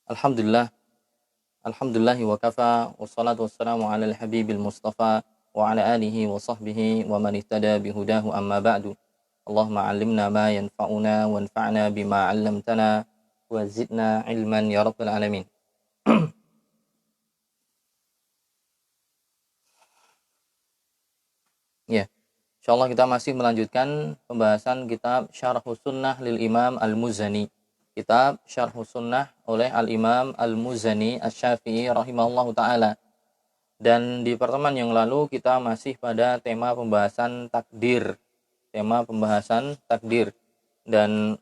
Alhamdulillah, alhamdulillahi wa kafa, wassalatu wassalamu ala al-habibil mustafa, wa ala alihi wa sahbihi wa man ihtada bihudahu amma ba'du. Allahumma allimna ma yanfa'una wanfa'na bima 'allamtana wa zidna ilman ya rabbal alamin. Ya, insyaallah kita masih melanjutkan pembahasan kitab Syarhus Sunnah lil Imam Al-Muzani. Kitab Syarhus Sunnah oleh Al-Imam Al-Muzani Asy-Syafi'i rahimahullahu taala. Dan di pertemuan yang lalu kita masih pada tema pembahasan takdir. Dan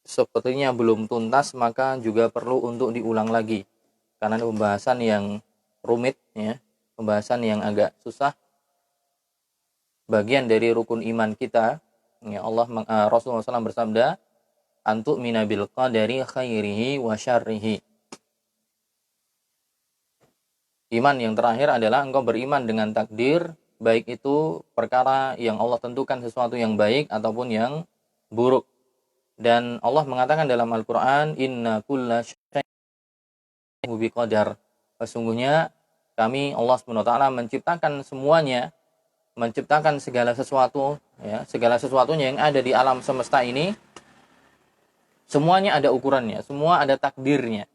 sepertinya belum tuntas, maka juga perlu untuk diulang lagi. Karena pembahasan yang rumit, ya, pembahasan yang agak susah. Bagian dari rukun iman kita, ya, Rasulullah SAW bersabda, antu minabil qadari khairihi wa syarrihi. Iman yang terakhir adalah engkau beriman dengan takdir, baik itu perkara yang Allah tentukan sesuatu yang baik ataupun yang buruk. Dan Allah mengatakan dalam Al-Quran, inna kulla syai'in biqadar. Sesungguhnya kami, Allah SWT, menciptakan segala sesuatu, ya, segala sesuatunya yang ada di alam semesta ini, semuanya ada ukurannya, semua ada takdirnya.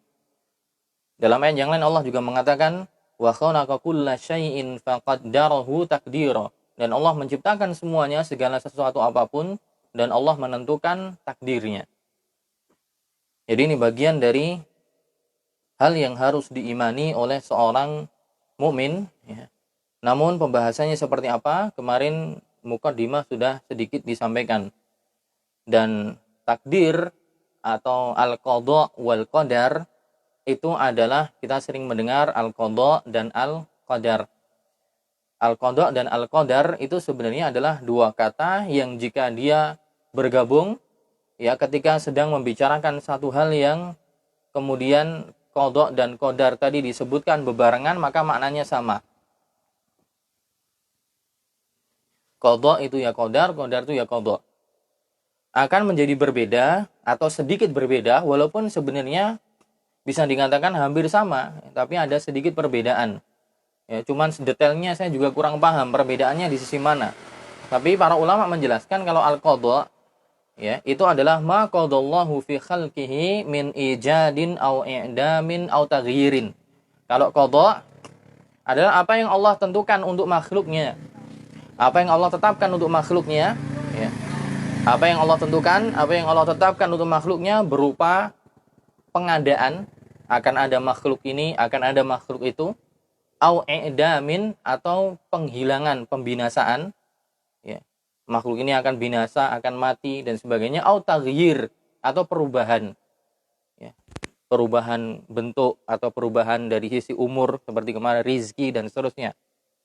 Dalam ayat yang lain Allah juga mengatakan, wa khalaqa kulla syai'in faqaddarahu taqdira. Dan Allah menciptakan semuanya, segala sesuatu apapun, dan Allah menentukan takdirnya. Jadi ini bagian dari hal yang harus diimani oleh seorang mukmin, ya. Namun pembahasannya seperti apa? Kemarin muqaddimah sudah sedikit disampaikan. Dan takdir atau al-qadha wal qadar itu adalah, kita sering mendengar al-qadha dan al-qadar. Al-qadha dan al-qadar itu sebenarnya adalah dua kata yang jika dia bergabung, ya, ketika sedang membicarakan satu hal yang kemudian qadha dan qadar tadi disebutkan bebarengan, maka maknanya sama. Qadha itu ya qadar, qadar itu ya qadha. Akan menjadi berbeda atau sedikit berbeda, walaupun sebenarnya bisa dikatakan hampir sama, tapi ada sedikit perbedaan. Ya, cuman detailnya saya juga kurang paham perbedaannya di sisi mana. Tapi para ulama menjelaskan kalau al-qadha, ya, itu adalah ma qadallahu fi khalqihi min ijadin au i'damin au taghyirin. Kalau qadha adalah apa yang Allah tentukan untuk makhluknya. Apa yang Allah tetapkan untuk makhluknya, ya. Apa yang Allah tentukan, apa yang Allah tetapkan untuk makhluknya berupa pengadaan, akan ada makhluk ini, akan ada makhluk itu, au i'damin, atau penghilangan, pembinasaan, ya. Makhluk ini akan binasa, akan mati dan sebagainya, au taghyir, atau perubahan, ya. Perubahan bentuk atau perubahan dari sisi umur seperti kemarin rizki dan seterusnya.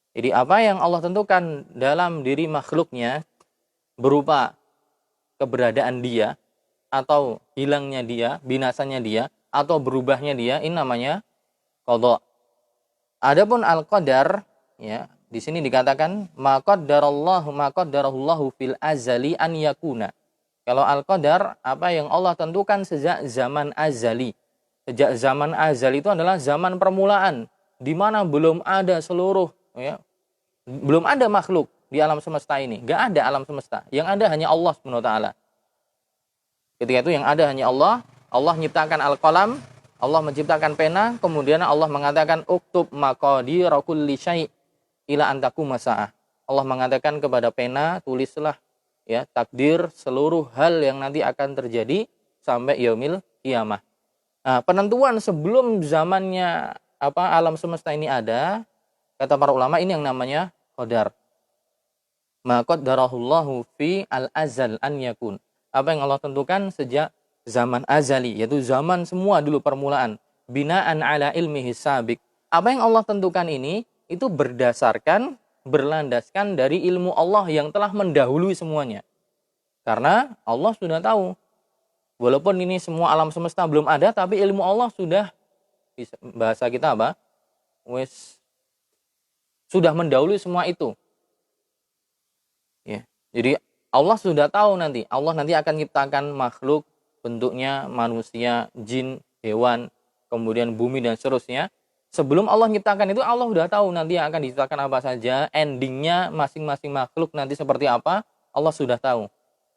Jadi apa yang Allah tentukan dalam diri makhluknya berupa keberadaan dia, atau hilangnya dia, binasanya dia, atau berubahnya dia, ini namanya qadha. Adapun al-qadar, ya, di sini dikatakan ma qaddarallahu fil azali an yakuna. Kalau al-qadar, apa yang Allah tentukan sejak zaman azali. Sejak zaman azali itu adalah zaman permulaan, di mana belum ada seluruh, ya, belum ada makhluk di alam semesta ini. Gak ada alam semesta. Yang ada hanya Allah SWT. Ketika itu yang ada hanya Allah. Allah menciptakan al-qalam, Allah menciptakan pena, kemudian Allah mengatakan uktub maqadira kulli syai' ila an taquma sa'ah. Allah mengatakan kepada pena, tulislah, ya, takdir seluruh hal yang nanti akan terjadi sampai yaumil qiyamah. Nah, penentuan sebelum zamannya alam semesta ini ada, kata para ulama, ini yang namanya qadar. Ma qaddarahullahu fi al-azal an yakun. Apa yang Allah tentukan sejak zaman azali, yaitu zaman semua dulu permulaan. Binaan ala ilmihi sabiq. Apa yang Allah tentukan ini, itu berdasarkan, berlandaskan dari ilmu Allah yang telah mendahului semuanya. Karena Allah sudah tahu. Walaupun ini semua alam semesta belum ada, tapi ilmu Allah sudah, bahasa kita apa? Sudah mendahului semua itu. Ya. Jadi Allah sudah tahu nanti. Allah nanti akan menciptakan makhluk, bentuknya manusia, jin, hewan, kemudian bumi dan seterusnya. Sebelum Allah menciptakan itu, Allah sudah tahu nanti yang akan diciptakan apa saja, endingnya masing-masing makhluk nanti seperti apa, Allah sudah tahu.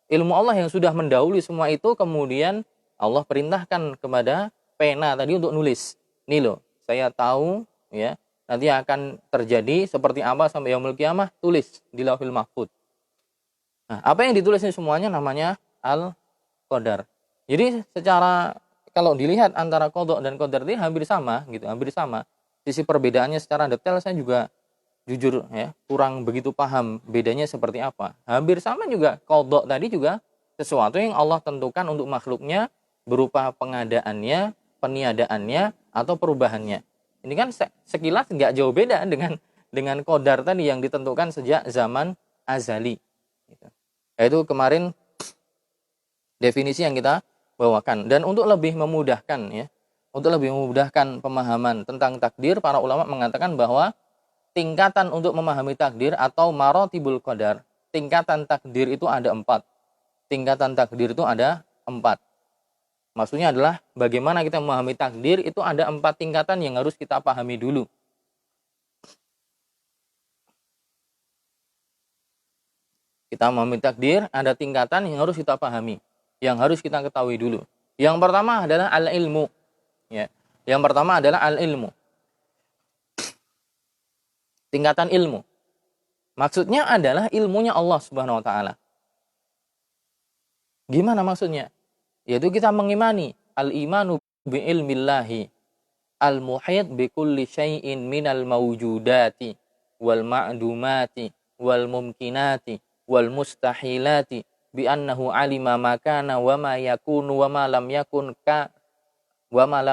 Ilmu Allah yang sudah mendahului semua itu, kemudian Allah perintahkan kepada pena tadi untuk nulis. Nih loh, saya tahu ya, nanti akan terjadi seperti apa sampai yaumul qiyamah, tulis di Lauhul Mahfuz. Nah, apa yang ditulis ini semuanya namanya al-qadar. Jadi secara kalau dilihat antara qada dan qadar ini hampir sama gitu, hampir sama. Sisi perbedaannya secara detail saya juga jujur ya, kurang begitu paham bedanya seperti apa. Hampir sama juga, qada tadi juga sesuatu yang Allah tentukan untuk makhluknya berupa pengadaannya, peniadaannya atau perubahannya. Ini kan sekilas nggak jauh beda dengan qadar tadi yang ditentukan sejak zaman azali. Itu kemarin definisi yang kita bawakan. Dan untuk lebih memudahkan ya, untuk lebih memudahkan pemahaman tentang takdir, para ulama mengatakan bahwa tingkatan untuk memahami takdir atau marotibul qadar, tingkatan takdir itu ada 4. Tingkatan takdir itu ada 4. Maksudnya adalah bagaimana kita memahami takdir itu ada 4 tingkatan yang harus kita pahami dulu. Kita memahami takdir, ada tingkatan yang harus kita pahami, yang harus kita ketahui dulu. Yang pertama adalah al-ilmu. Ya. Yang pertama adalah al-ilmu. Tingkatan ilmu. Maksudnya adalah ilmunya Allah Subhanahu wa taala. Gimana maksudnya? Yaitu kita mengimani al-imanu bi ilmillahi al-muhit bi kulli syai'in minal mawjudati wal ma'dumati wal mumkinati wal mustahilati bi annahu alima ma kana wa ma yakunu wa ma lam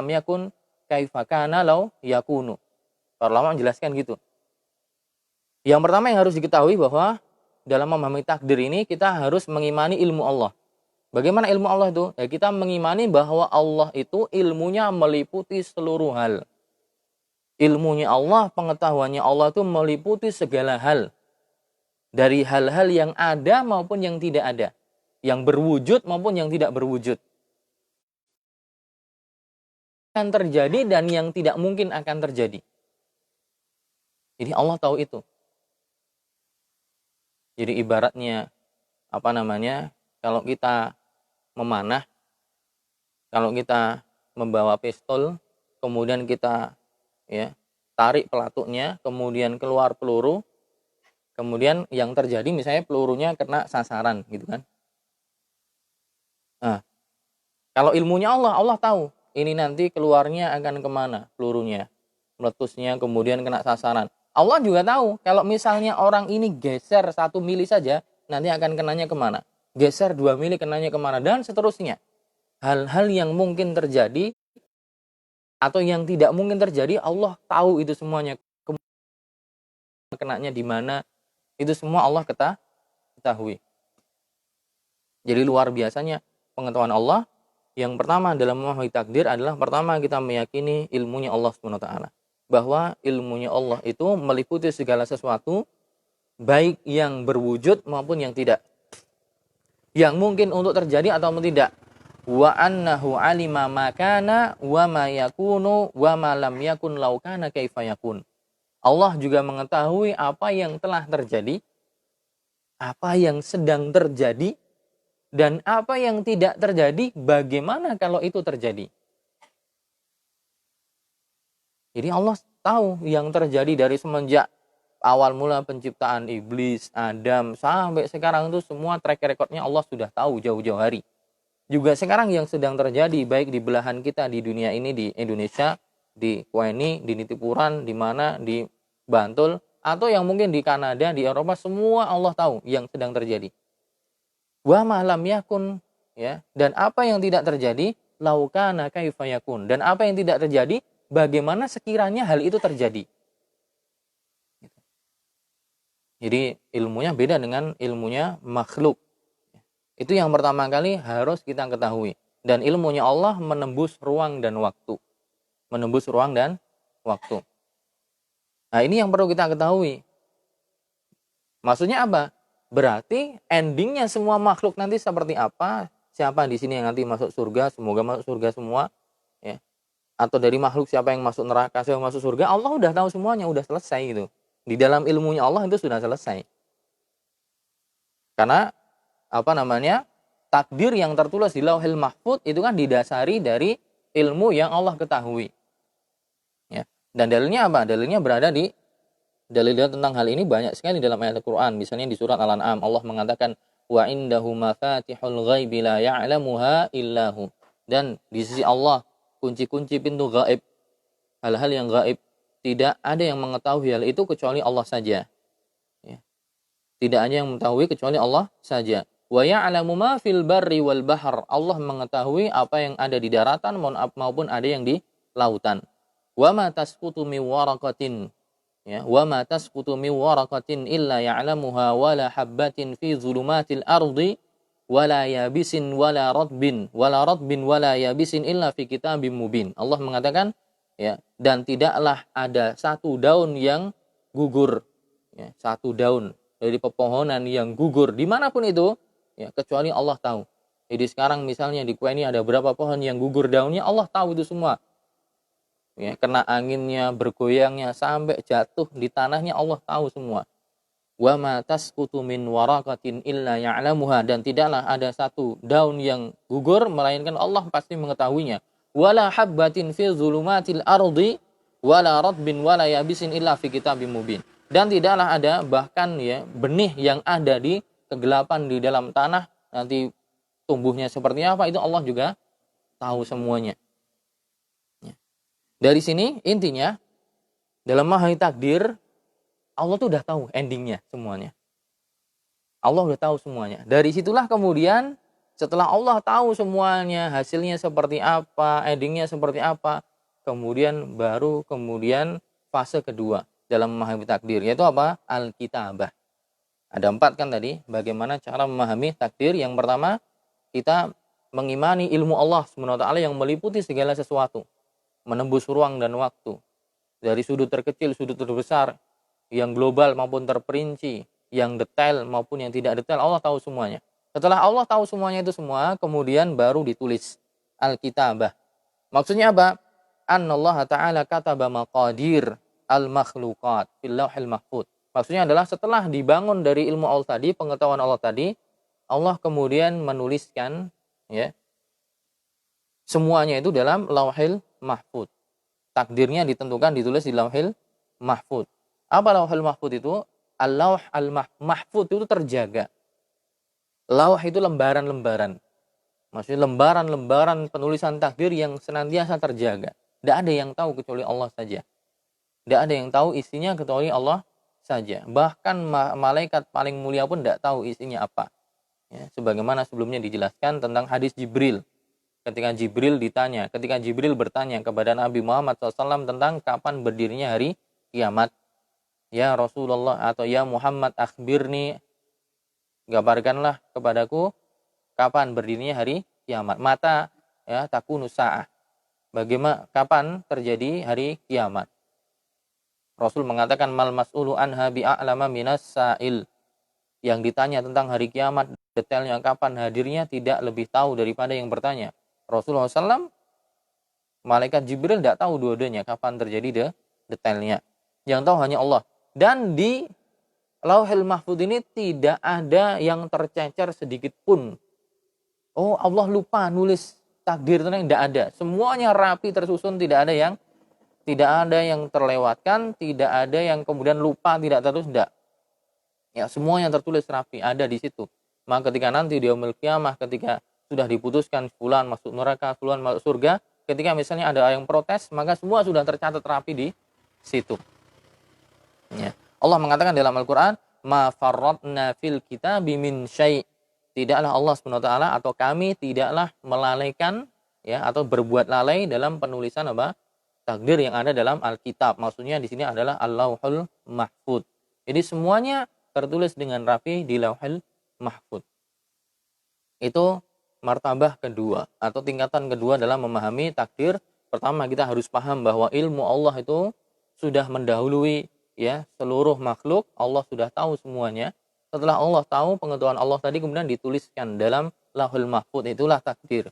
yakun kaifa kana law yakunu. Para ulama menjelaskan gitu. Yang pertama yang harus diketahui bahwa dalam memahami takdir ini kita harus mengimani ilmu Allah. Bagaimana ilmu Allah itu? Ya, kita mengimani bahwa Allah itu ilmunya meliputi seluruh hal. Ilmunya Allah, pengetahuannya Allah itu meliputi segala hal. Dari hal-hal yang ada maupun yang tidak ada. Yang berwujud maupun yang tidak berwujud. Akan terjadi dan yang tidak mungkin akan terjadi. Jadi Allah tahu itu. Jadi ibaratnya kalau kita memanah, kalau kita membawa pistol, kemudian kita ya tarik pelatuknya, kemudian keluar peluru, kemudian yang terjadi misalnya pelurunya kena sasaran gitu kan. Nah, kalau ilmunya Allah tahu ini nanti keluarnya akan kemana pelurunya, meletusnya, kemudian kena sasaran. Allah juga tahu kalau misalnya orang ini geser 1 mili saja, nanti akan kenanya kemana. Geser 2 mili kenanya kemana, dan seterusnya. Hal-hal yang mungkin terjadi atau yang tidak mungkin terjadi, Allah tahu itu semuanya. Kenanya di mana, itu semua Allah ketahui. Jadi luar biasanya pengetahuan Allah. Yang pertama dalam memahami takdir adalah pertama kita meyakini ilmunya Allah SWT. Bahwa ilmunya Allah itu meliputi segala sesuatu, baik yang berwujud maupun yang tidak. Yang mungkin untuk terjadi atau tidak. Wa annahu alima ma kana wa ma yakunu wa ma lam yakun law kana kaifa yakun. Allah juga mengetahui apa yang telah terjadi, apa yang sedang terjadi, dan apa yang tidak terjadi, bagaimana kalau itu terjadi. Jadi Allah tahu yang terjadi dari semenjak awal mula penciptaan iblis, Adam, sampai sekarang itu semua track recordnya Allah sudah tahu jauh-jauh hari. Juga sekarang yang sedang terjadi, baik di belahan kita di dunia ini, di Indonesia, di Kuwaini, di Nitipuran, di mana, di Bantul, atau yang mungkin di Kanada, di Eropa, semua Allah tahu yang sedang terjadi. Wa ma lam yakun, ya, dan apa yang tidak terjadi, laukana kaifa yakun, dan apa yang tidak terjadi, bagaimana sekiranya hal itu terjadi. Jadi ilmunya beda dengan ilmunya makhluk. Itu yang pertama kali harus kita ketahui. Dan ilmunya Allah menembus ruang dan waktu. Menembus ruang dan waktu. Nah, ini yang perlu kita ketahui. Maksudnya apa? Berarti endingnya semua makhluk nanti seperti apa? Siapa di sini yang nanti masuk surga? Semoga masuk surga semua. ya. Atau dari makhluk siapa yang masuk neraka, siapa yang masuk surga, Allah udah tahu semuanya, udah selesai gitu. Di dalam ilmunya Allah itu sudah selesai. Karena apa namanya? Takdir yang tertulis di Lauhil Mahfuz itu kan didasari dari ilmu yang Allah ketahui. Ya. Dan dalilnya apa? Dalilnya berada di dalil tentang hal ini banyak sekali dalam ayat Al-Qur'an. Misalnya di surat Al-An'am Allah mengatakan wa indahu mafatihul ghaibi la ya'lamuha illahu. Dan di sisi Allah kunci-kunci pintu gaib, hal-hal yang gaib, tidak ada yang mengetahui hal itu kecuali Allah saja. Ya. Tidak ada yang mengetahui kecuali Allah saja. Wa ya'lamu ma fil barri wal bahr. Allah mengetahui apa yang ada di daratan maupun ada yang di lautan. Wa ma tasqutu min waraqatin, ya, wa ma tasqutu min waraqatin illa ya'lamuha wa la habbatin fi dhulumatil ardi wa la yabisin wa la ratbin wa la yabisin illa fi kitabim mubin. Allah mengatakan, ya, dan tidaklah ada satu daun yang gugur, ya, satu daun dari pepohonan yang gugur dimanapun itu, ya, kecuali Allah tahu. Jadi sekarang misalnya di Kuwait ini ada berapa pohon yang gugur daunnya, Allah tahu itu semua. Ya, kena anginnya, bergoyangnya sampai jatuh di tanahnya, Allah tahu semua. Wa ma tasqutu min waraqatin illa ya'lamuha, dan tidaklah ada satu daun yang gugur melainkan Allah pasti mengetahuinya. Wala habbatin fi zulumatil ardi wala ratbin wala yabisin illa fi kitabim mubin. Dan tidaklah ada bahkan, ya, benih yang ada di kegelapan di dalam tanah, nanti tumbuhnya seperti apa, itu Allah juga tahu semuanya. Ya. Dari sini intinya dalam memahami takdir, Allah tuh udah tahu endingnya semuanya. Allah udah tahu semuanya. Dari situlah kemudian setelah Allah tahu semuanya, hasilnya seperti apa, endingnya seperti apa, kemudian fase kedua dalam memahami takdir, yaitu apa? Al-kitabah. Ada 4 kan tadi, bagaimana cara memahami takdir. Yang pertama, kita mengimani ilmu Allah SWT yang meliputi segala sesuatu, menembus ruang dan waktu, dari sudut terkecil, sudut terbesar, yang global maupun terperinci, yang detail maupun yang tidak detail, Allah tahu semuanya. Setelah Allah tahu semuanya itu semua, kemudian baru ditulis Al-Kitabah. Maksudnya apa? Annallaha ta'ala kataba maqadir al-makhluqat fil lauhil mahfuz. Maksudnya adalah setelah dibangun dari ilmu Allah tadi, pengetahuan Allah tadi, Allah kemudian menuliskan, ya, semuanya itu dalam Lauhil Mahfuz. Takdirnya ditentukan, ditulis di Lauhil Mahfuz. Apa Lauhil Mahfuz itu? Al-Lauh al-Mahfuz itu terjaga. Lauh itu lembaran-lembaran. Maksudnya lembaran-lembaran penulisan takdir yang senantiasa terjaga. Tidak ada yang tahu kecuali Allah saja. Tidak ada yang tahu isinya kecuali Allah saja. Bahkan malaikat paling mulia pun tidak tahu isinya apa. Ya, sebagaimana sebelumnya dijelaskan tentang hadis Jibril. Ketika Jibril bertanya kepada Nabi Muhammad SAW tentang kapan berdirinya hari kiamat. Ya Rasulullah atau ya Muhammad akhbirni, gabarkanlah kepadaku kapan berdirinya hari kiamat. Mata, ya, takunu sa'ah. Bagaimana, kapan terjadi hari kiamat? Rasul mengatakan mal mas'ulu anha bi'a'lama minas sa'il. Yang ditanya tentang hari kiamat, detailnya kapan hadirnya, tidak lebih tahu daripada yang bertanya. Rasulullah SAW, malaikat Jibril tidak tahu dua-duanya kapan terjadi detailnya. Yang tahu hanya Allah. Dan di Lauhil Mahfuz ini tidak ada yang tercecer sedikit pun. Oh, Allah lupa nulis takdir, tidak ada. Semuanya rapi tersusun, tidak ada yang terlewatkan, tidak ada yang kemudian lupa, tidak terus, tidak. Ya, semuanya tertulis rapi, ada di situ. Maka ketika nanti di yaumul qiyamah, ketika sudah diputuskan fulan masuk neraka, fulan masuk surga, ketika misalnya ada yang protes, maka semua sudah tercatat rapi di situ. Ya. Allah mengatakan dalam Al-Qur'an, "Ma farratna fil kitabi min syai'." Tidaklah Allah SWT atau kami tidaklah melalaikan, ya, atau berbuat lalai dalam penulisan apa? Takdir yang ada dalam Alkitab. Maksudnya di sini adalah Al-Lauhul Mahfuz. Jadi semuanya tertulis dengan rapi di Lauhul Mahfuz. Itu martabah kedua atau tingkatan kedua dalam memahami takdir. Pertama, kita harus paham bahwa ilmu Allah itu sudah mendahului, ya, seluruh makhluk. Allah sudah tahu semuanya. Setelah Allah tahu pengetahuan Allah tadi, kemudian dituliskan dalam Lauhul Mahfuz, itulah takdir.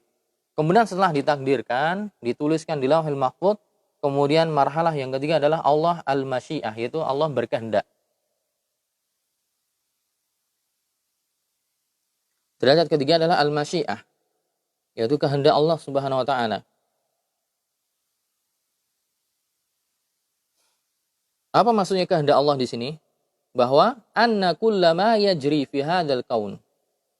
Kemudian setelah ditakdirkan, dituliskan di Lauhul Mahfuz, kemudian marhalah yang ketiga adalah Allah al-masyiah, yaitu Allah berkehendak. Derajat ketiga adalah al-masyiah, yaitu kehendak Allah Subhanahu wa taala. Apa maksudnya kehendak Allah di sini? Bahwa anna kullama yajri fi hadzal kaun.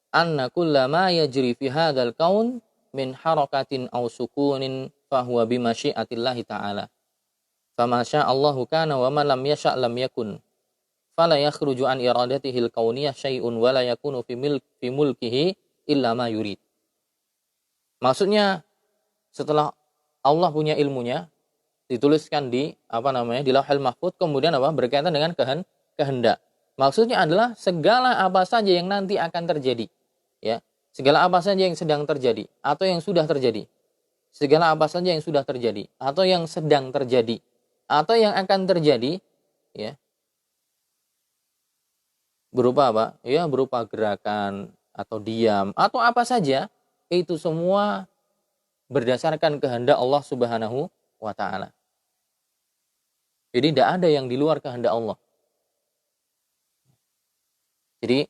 Anna kullama yajri fi hadzal kaun min harakatin aw sukunin fahuwa bi masyiatillahi ta'ala. Fama sya'allahu kana wa ma lam yasha' lam yakun. Fala yakhruju an iradatihil kauniyah syai'un wa la yakunu fi mulkihi illa ma yurid. Maksudnya setelah Allah punya ilmunya dituliskan di di Lauhul Mahfuz, kemudian berkaitan dengan kehendak. Maksudnya adalah segala apa saja yang nanti akan terjadi, ya. Segala apa saja yang sedang terjadi atau yang sudah terjadi. Segala apa saja yang sudah terjadi atau yang sedang terjadi atau yang akan terjadi, ya. Berupa apa? Ya, berupa gerakan atau diam atau apa saja, itu semua berdasarkan kehendak Allah Subhanahu wa taala. Jadi tidak ada yang di luar kehendak Allah. Jadi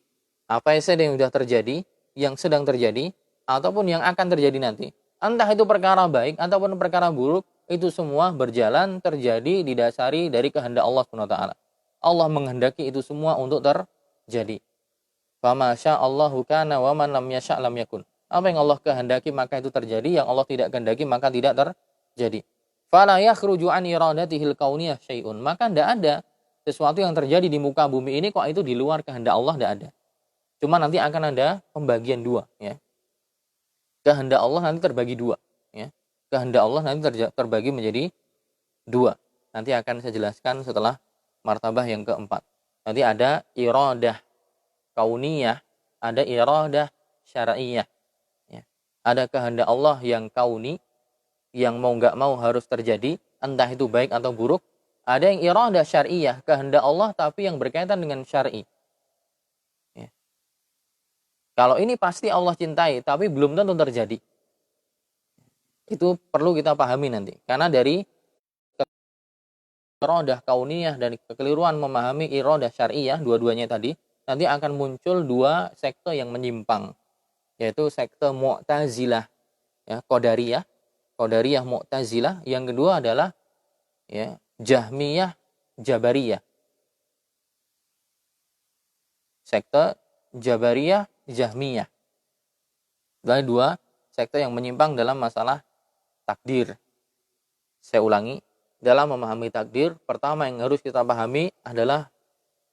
apa saja yang sudah terjadi, yang sedang terjadi, ataupun yang akan terjadi nanti, entah itu perkara baik ataupun perkara buruk, itu semua berjalan terjadi didasari dari kehendak Allah Subhanahu wa taala. Allah menghendaki itu semua untuk terjadi. Fama sya'allahu kana wa man lam yasha' lam yakun. Apa yang Allah kehendaki maka itu terjadi, yang Allah tidak kehendaki maka tidak terjadi. Fala yakhruju an iradatihil kauniyah syai'un. Maka tidak ada sesuatu yang terjadi di muka bumi ini kok itu di luar kehendak Allah, tidak ada. Cuma nanti akan ada pembagian dua, ya. Kehendak Allah nanti terbagi dua, ya. Kehendak Allah nanti terbagi menjadi dua. Nanti akan saya jelaskan setelah martabah yang keempat. Nanti ada iradah kauniyah, ada iradah syar'iyah, ya. Ada kehendak Allah yang kauni, yang mau nggak mau harus terjadi, entah itu baik atau buruk. Ada yang iradah syar'iyah, kehendak Allah tapi yang berkaitan dengan syar'i. Ya. Kalau ini pasti Allah cintai, tapi belum tentu terjadi. Itu perlu kita pahami nanti. Karena dari iradah kauniyah dan kekeliruan memahami iradah syar'iyah, dua-duanya tadi, nanti akan muncul dua sekte yang menyimpang. Yaitu sekte Mu'tazilah, ya, Qadariyah Mu'tazilah. Yang kedua adalah, ya, Jahmiyah Jabariyah. Sekte Jabariyah Jahmiyah. Ada dua sekte yang menyimpang dalam masalah takdir. Saya ulangi, dalam memahami takdir, pertama yang harus kita pahami adalah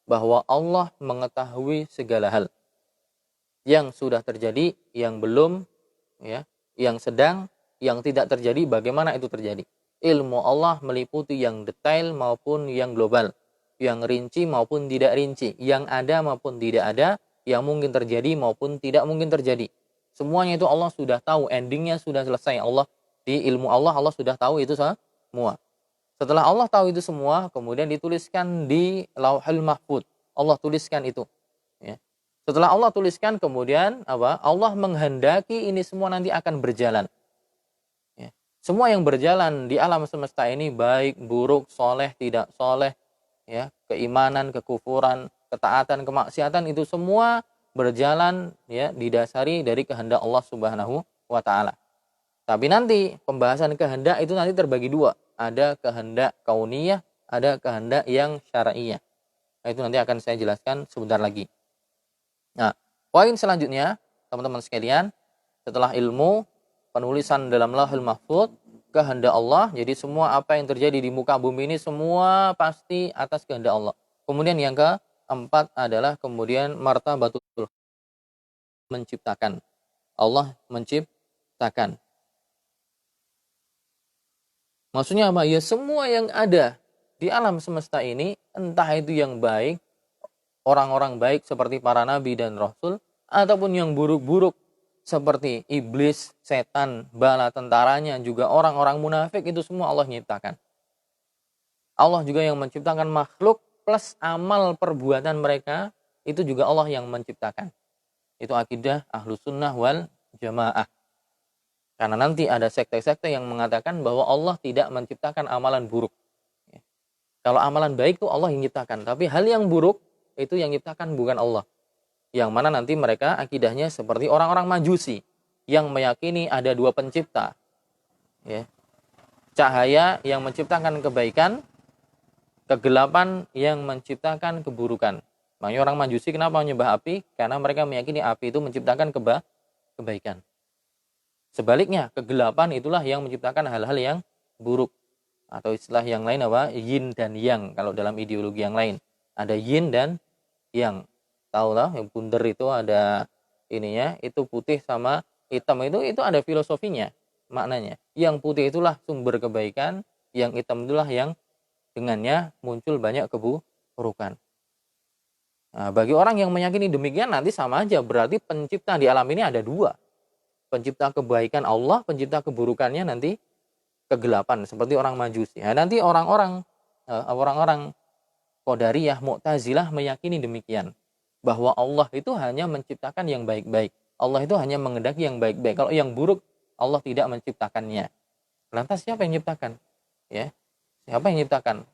bahwa Allah mengetahui segala hal. Yang sudah terjadi, yang belum, ya, yang sedang, yang tidak terjadi, bagaimana itu terjadi. Ilmu Allah meliputi yang detail maupun yang global, yang rinci maupun tidak rinci, yang ada maupun tidak ada, yang mungkin terjadi maupun tidak mungkin terjadi. Semuanya itu Allah sudah tahu, endingnya sudah selesai. Allah, di ilmu Allah, Allah sudah tahu itu semua. Setelah Allah tahu itu semua, kemudian dituliskan di Lauhul Mahfuz. Allah tuliskan itu, ya. Setelah Allah tuliskan, kemudian Allah menghendaki ini semua nanti akan berjalan. Ya. Semua yang berjalan di alam semesta ini, baik, buruk, soleh, tidak soleh, ya, keimanan, kekufuran, ketaatan, kemaksiatan, itu semua berjalan, ya, didasari dari kehendak Allah Subhanahu wa taala. Tapi nanti pembahasan kehendak itu nanti terbagi dua. Ada kehendak kauniyah, ada kehendak yang syar'iyah. Nah, itu nanti akan saya jelaskan sebentar lagi. Nah, poin selanjutnya, teman-teman sekalian, setelah ilmu penulisan dalam Lauhul Mahfuz, kehendak Allah, jadi semua apa yang terjadi di muka bumi ini semua pasti atas kehendak Allah. Kemudian yang keempat adalah kemudian martabatul menciptakan. Allah menciptakan. Maksudnya apa? Ya, semua yang ada di alam semesta ini, entah itu yang baik, orang-orang baik seperti para nabi dan rasul, ataupun yang buruk-buruk seperti iblis, setan, bala tentaranya, juga orang-orang munafik, itu semua Allah menciptakan. Allah juga yang menciptakan makhluk plus amal perbuatan mereka, itu juga Allah yang menciptakan. Itu akidah Ahlus Sunnah wal Jamaah. Karena nanti ada sekte-sekte yang mengatakan bahwa Allah tidak menciptakan amalan buruk. Kalau amalan baik itu Allah yang ciptakan, tapi hal yang buruk itu yang ciptakan bukan Allah. Yang mana nanti mereka akidahnya seperti orang-orang Majusi yang meyakini ada dua pencipta. Ya. Cahaya yang menciptakan kebaikan, kegelapan yang menciptakan keburukan. Makanya orang Majusi kenapa menyembah api? Karena mereka meyakini api itu menciptakan kebaikan. Sebaliknya, kegelapan itulah yang menciptakan hal-hal yang buruk. Atau istilah yang lain apa? Yin dan yang. Kalau dalam ideologi yang lain. Ada yin dan yang. Tahu lah, yang bundar itu ada ininya. Itu putih sama hitam. Itu ada filosofinya. Maknanya. Yang putih itulah sumber kebaikan. Yang hitam itulah yang dengannya muncul banyak keburukan. Nah, bagi orang yang meyakini demikian nanti sama aja. Berarti pencipta di alam ini ada dua. Pencipta kebaikan Allah, pencipta keburukannya nanti kegelapan seperti orang Majusi. Nah, nanti orang-orang Qadariyah, Mu'tazilah meyakini demikian bahwa Allah itu hanya menciptakan yang baik-baik. Allah itu hanya mengendaki yang baik-baik. Kalau yang buruk Allah tidak menciptakannya. Lantas siapa yang menciptakan? Ya. Siapa yang menciptakan?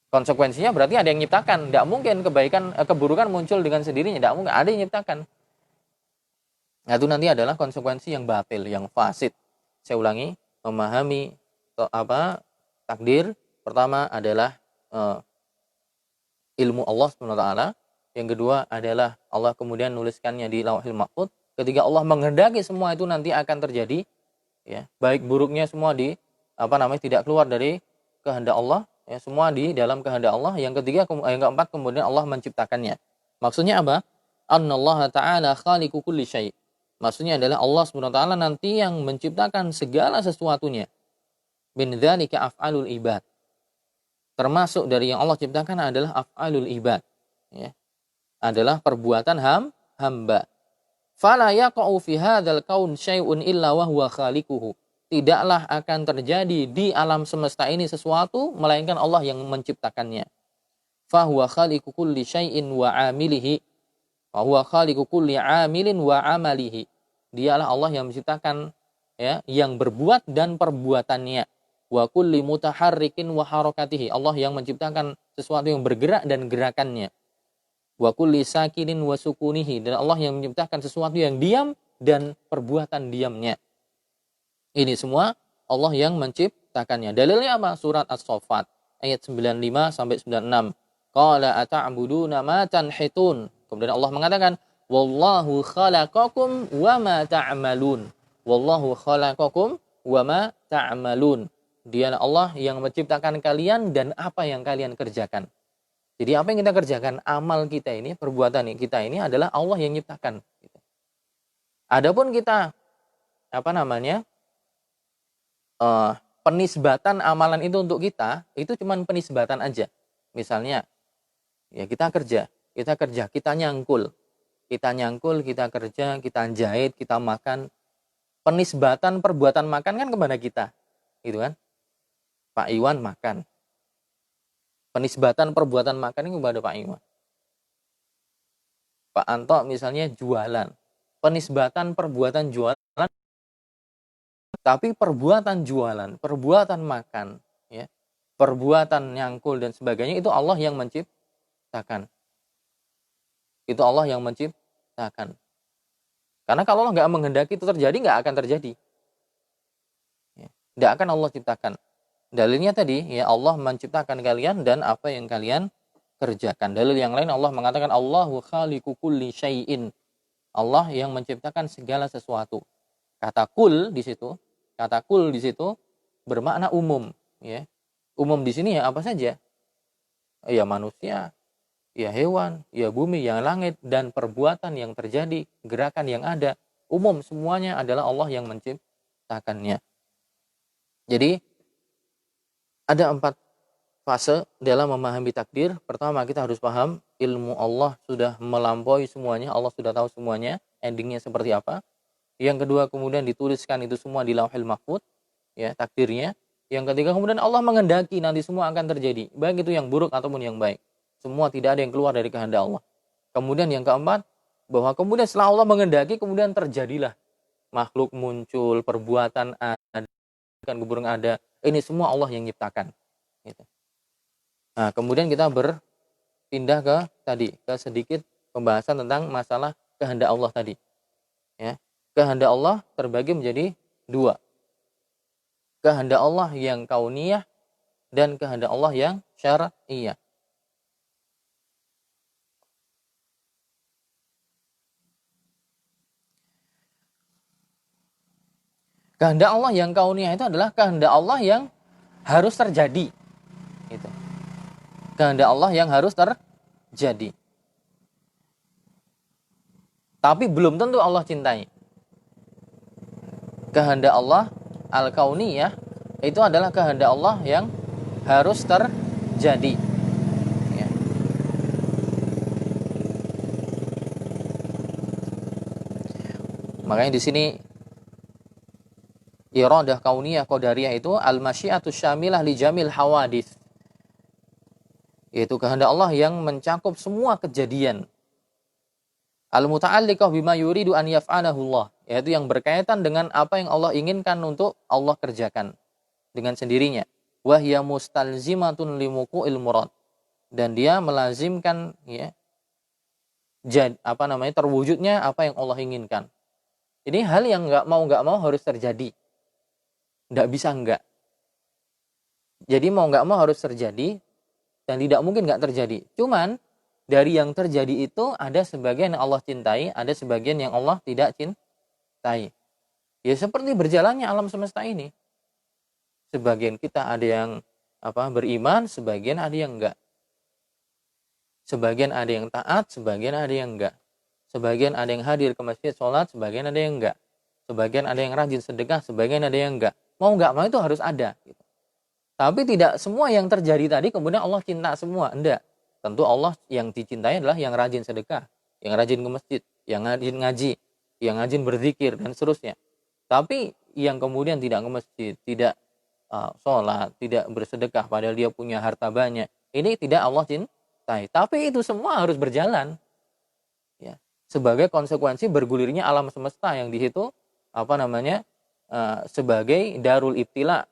Konsekuensinya berarti ada yang menciptakan. Tidak mungkin keburukan muncul dengan sendirinya. Tidak mungkin ada yang menciptakan. Nah, itu nanti adalah konsekuensi yang batil, yang fasid. Saya ulangi, memahami takdir pertama adalah ilmu Allah SWT. Yang kedua adalah Allah kemudian nuliskannya di Lauhil Mahfuz. Ketika Allah menghendaki semua itu nanti akan terjadi, ya, baik buruknya semua tidak keluar dari kehendak Allah, ya, semua di dalam kehendak Allah. Yang keempat kemudian Allah menciptakannya. Maksudnya apa? Annallaha ta'ala khaliqu kulli syai'. Maksudnya adalah Allah SWT nanti yang menciptakan segala sesuatunya. Min dzalika af'alul ibad. Termasuk dari yang Allah ciptakan adalah af'alul ibad. Ya. Adalah perbuatan hamba. Fala yaqa'u fi hadzal kaun syai'un illa wa huwa khaliquhu. Tidaklah akan terjadi di alam semesta ini sesuatu melainkan Allah yang menciptakannya. Fa huwa khaliqu kulli syai'in wa 'amilihi. Huwa khaliqu kulli 'amilin wa 'amalihi. Dialah Allah yang menciptakan, ya, yang berbuat dan perbuatannya. Wa kulli mutaharrikin wa harakatihi. Allah yang menciptakan sesuatu yang bergerak dan gerakannya. Wa kulli sakinin wa sukunihi. Dan Allah yang menciptakan sesuatu yang diam dan perbuatan diamnya. Ini semua Allah yang menciptakannya. Dalilnya apa? Surat As-Saffat ayat 95 sampai 96. Qala ata'buduna ma tanhitun. Kemudian Allah mengatakan, wallahu khalaqakum wa ma ta'malun. Wallahu khalaqakum wa ma ta'malun. Dialah Allah yang menciptakan kalian dan apa yang kalian kerjakan. Jadi apa yang kita kerjakan, amal kita ini, perbuatan kita ini adalah Allah yang menciptakan. Adapun kita penisbatan amalan itu untuk kita, itu cuma penisbatan aja. Misalnya, ya kita kerja, kita nyangkul, kita kerja, kita jahit, kita makan. Penisbatan perbuatan makan kan kepada kita, gitu kan? Pak Iwan makan. Penisbatan perbuatan makan ini kepada Pak Iwan. Pak Anto misalnya jualan. Penisbatan perbuatan jualan, tapi perbuatan jualan, perbuatan makan, ya, perbuatan nyangkul dan sebagainya itu Allah yang menciptakan. Itu Allah yang menciptakan. Karena kalau Allah nggak menghendaki itu terjadi, nggak akan terjadi. Nggak akan Allah ciptakan. Dalilnya tadi, ya, Allah menciptakan kalian dan apa yang kalian kerjakan. Dalil yang lain Allah mengatakan Allahu khaliqu kulli syai'in. Allah yang menciptakan segala sesuatu. Kata kul di situ bermakna umum, ya. Umum di sini ya apa saja? Ya manusia, ya hewan, ya bumi, ya langit, dan perbuatan yang terjadi, gerakan yang ada, umum semuanya adalah Allah yang menciptakannya. Jadi ada 4 fase dalam memahami takdir. Pertama, kita harus paham ilmu Allah sudah melampaui semuanya, Allah sudah tahu semuanya, endingnya seperti apa. Yang kedua, kemudian dituliskan itu semua di Lauhil Mahfuz, ya, takdirnya. Yang ketiga, kemudian Allah menghendaki nanti semua akan terjadi, baik itu yang buruk ataupun yang baik. Semua tidak ada yang keluar dari kehendak Allah. Kemudian yang keempat, bahwa kemudian setelah Allah menghendaki, kemudian terjadilah makhluk muncul, perbuatan ada, keburung ada, ini semua Allah yang nyiptakan. Gitu. Nah, kemudian kita berpindah ke sedikit pembahasan tentang masalah kehendak Allah tadi. Ya. Kehendak Allah terbagi menjadi dua. Kehendak Allah yang kauniyah dan kehendak Allah yang syar'iyah. Kehendak Allah yang kauniyah itu adalah kehendak Allah yang harus terjadi. Gitu. Kehendak Allah yang harus terjadi. Tapi belum tentu Allah cintai. Kehendak Allah al-kauniyah itu adalah kehendak Allah yang harus terjadi. Ya. Makanya di sini iradah kauniyah qadariyah itu al-masyiatus syamilah li jamil hawadits. Yaitu kehendak Allah yang mencakup semua kejadian. Al-muta'alliqah bima yuridu an yaf'alahu Allah, yaitu yang berkaitan dengan apa yang Allah inginkan untuk Allah kerjakan dengan sendirinya. Wa hiya mustalzimatun limuqu'il murad. Dan dia melazimkan ya terwujudnya apa yang Allah inginkan. Ini hal yang nggak mau harus terjadi. Nggak bisa enggak. Jadi mau nggak mau harus terjadi dan tidak mungkin nggak terjadi. Cuman dari yang terjadi itu ada sebagian yang Allah cintai, ada sebagian yang Allah tidak cintai. Ya seperti berjalannya alam semesta ini. Sebagian kita ada yang beriman, sebagian ada yang enggak. Sebagian ada yang taat, sebagian ada yang enggak. Sebagian ada yang hadir ke masjid sholat, sebagian ada yang enggak. Sebagian ada yang rajin sedekah, sebagian ada yang enggak. Mau enggak mau itu harus ada. Gitu. Tapi tidak semua yang terjadi tadi kemudian Allah cinta semua. Enggak. Tentu Allah yang dicintai adalah yang rajin sedekah, yang rajin ke masjid, yang rajin ngaji, yang rajin berzikir, dan seterusnya. Tapi yang kemudian tidak ke masjid, tidak sholat, tidak bersedekah, padahal dia punya harta banyak, ini tidak Allah cintai. Tapi itu semua harus berjalan. Ya. Sebagai konsekuensi bergulirnya alam semesta yang di situ sebagai darul ibtila,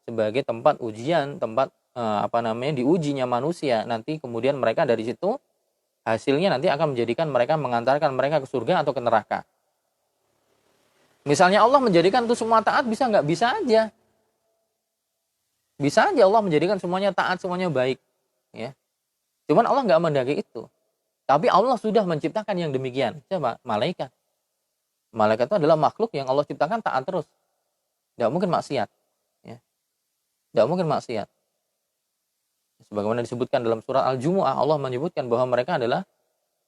sebagai tempat ujian, tempat diujinya manusia. Nanti kemudian mereka dari situ hasilnya nanti akan menjadikan mereka, mengantarkan mereka ke surga atau ke neraka. Misalnya Allah menjadikan itu semua taat, bisa nggak? Bisa aja. Bisa aja Allah menjadikan semuanya taat, semuanya baik. Ya. Cuman Allah nggak mendaki itu. Tapi Allah sudah menciptakan yang demikian. Siapa? Malaikat. Malaikat itu adalah makhluk yang Allah ciptakan taat terus. Nggak mungkin maksiat. Ya. Nggak mungkin maksiat. Sebagaimana disebutkan dalam surat Al-Jumu'ah, Allah menyebutkan bahwa mereka adalah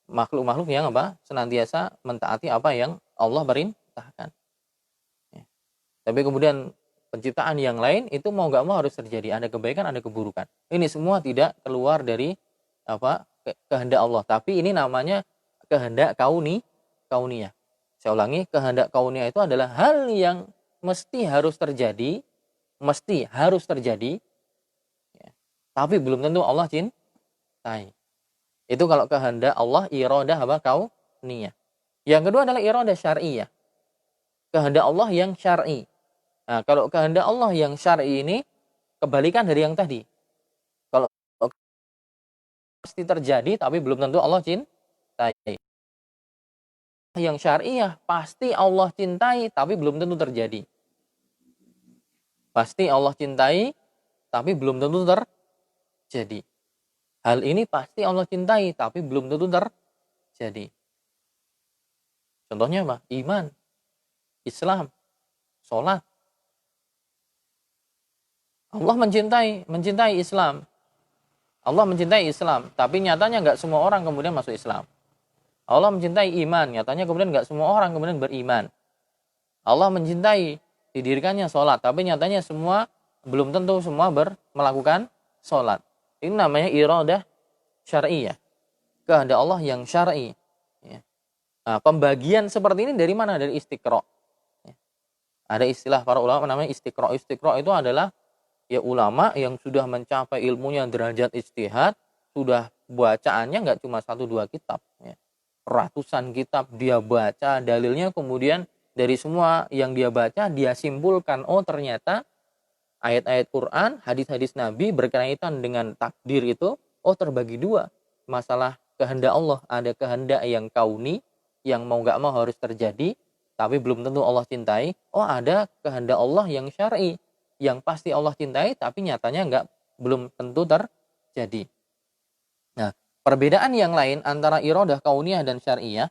makhluk-makhluk yang senantiasa mentaati apa yang Allah perintahkan. Ya. Tapi kemudian penciptaan yang lain itu mau nggak mau harus terjadi, ada kebaikan, ada keburukan. Ini semua tidak keluar dari kehendak Allah. Tapi ini namanya kehendak kauniyah. Saya ulangi, kehendak kauniyah itu adalah hal yang mesti harus terjadi, tapi belum tentu Allah cintai. Itu kalau kehendak Allah iradah kauniyah. Yang kedua adalah iradah syar'iyah. Kehendak Allah yang syar'i. Nah, kalau kehendak Allah yang syar'i ini kebalikan dari yang tadi. Kalau pasti terjadi tapi belum tentu Allah cintai. Yang syar'iyah pasti Allah cintai tapi belum tentu terjadi. Pasti Allah cintai tapi belum tentu terjadi. Hal ini pasti Allah cintai tapi belum tentu terjadi. Contohnya apa? Iman, Islam, sholat. Allah mencintai Islam. Allah mencintai Islam, tapi nyatanya nggak semua orang kemudian masuk Islam. Allah mencintai iman, nyatanya kemudian nggak semua orang kemudian beriman. Allah mencintai, didirikannya sholat, tapi nyatanya belum tentu semua melakukan sholat. Ini namanya iradah syar'iyah. Kehendak Allah yang syar'i. Ya. Nah, pembagian seperti ini dari mana? Dari istiqra'. Ya. Ada istilah para ulama namanya istiqra'. Istiqra' itu adalah ya ulama yang sudah mencapai ilmunya derajat ijtihad, sudah bacaannya nggak cuma 1-2 kitab. Ya. Ratusan kitab dia baca, dalilnya kemudian Dari semua yang dia baca, dia simpulkan, oh ternyata ayat-ayat Quran, hadis-hadis Nabi berkaitan dengan takdir itu, oh terbagi dua. Masalah kehendak Allah, ada kehendak yang kauni, yang mau gak mau harus terjadi, tapi belum tentu Allah cintai. Oh ada kehendak Allah yang syar'i, yang pasti Allah cintai, tapi nyatanya belum tentu terjadi. Nah, perbedaan yang lain antara iradah kauniyah dan syariah,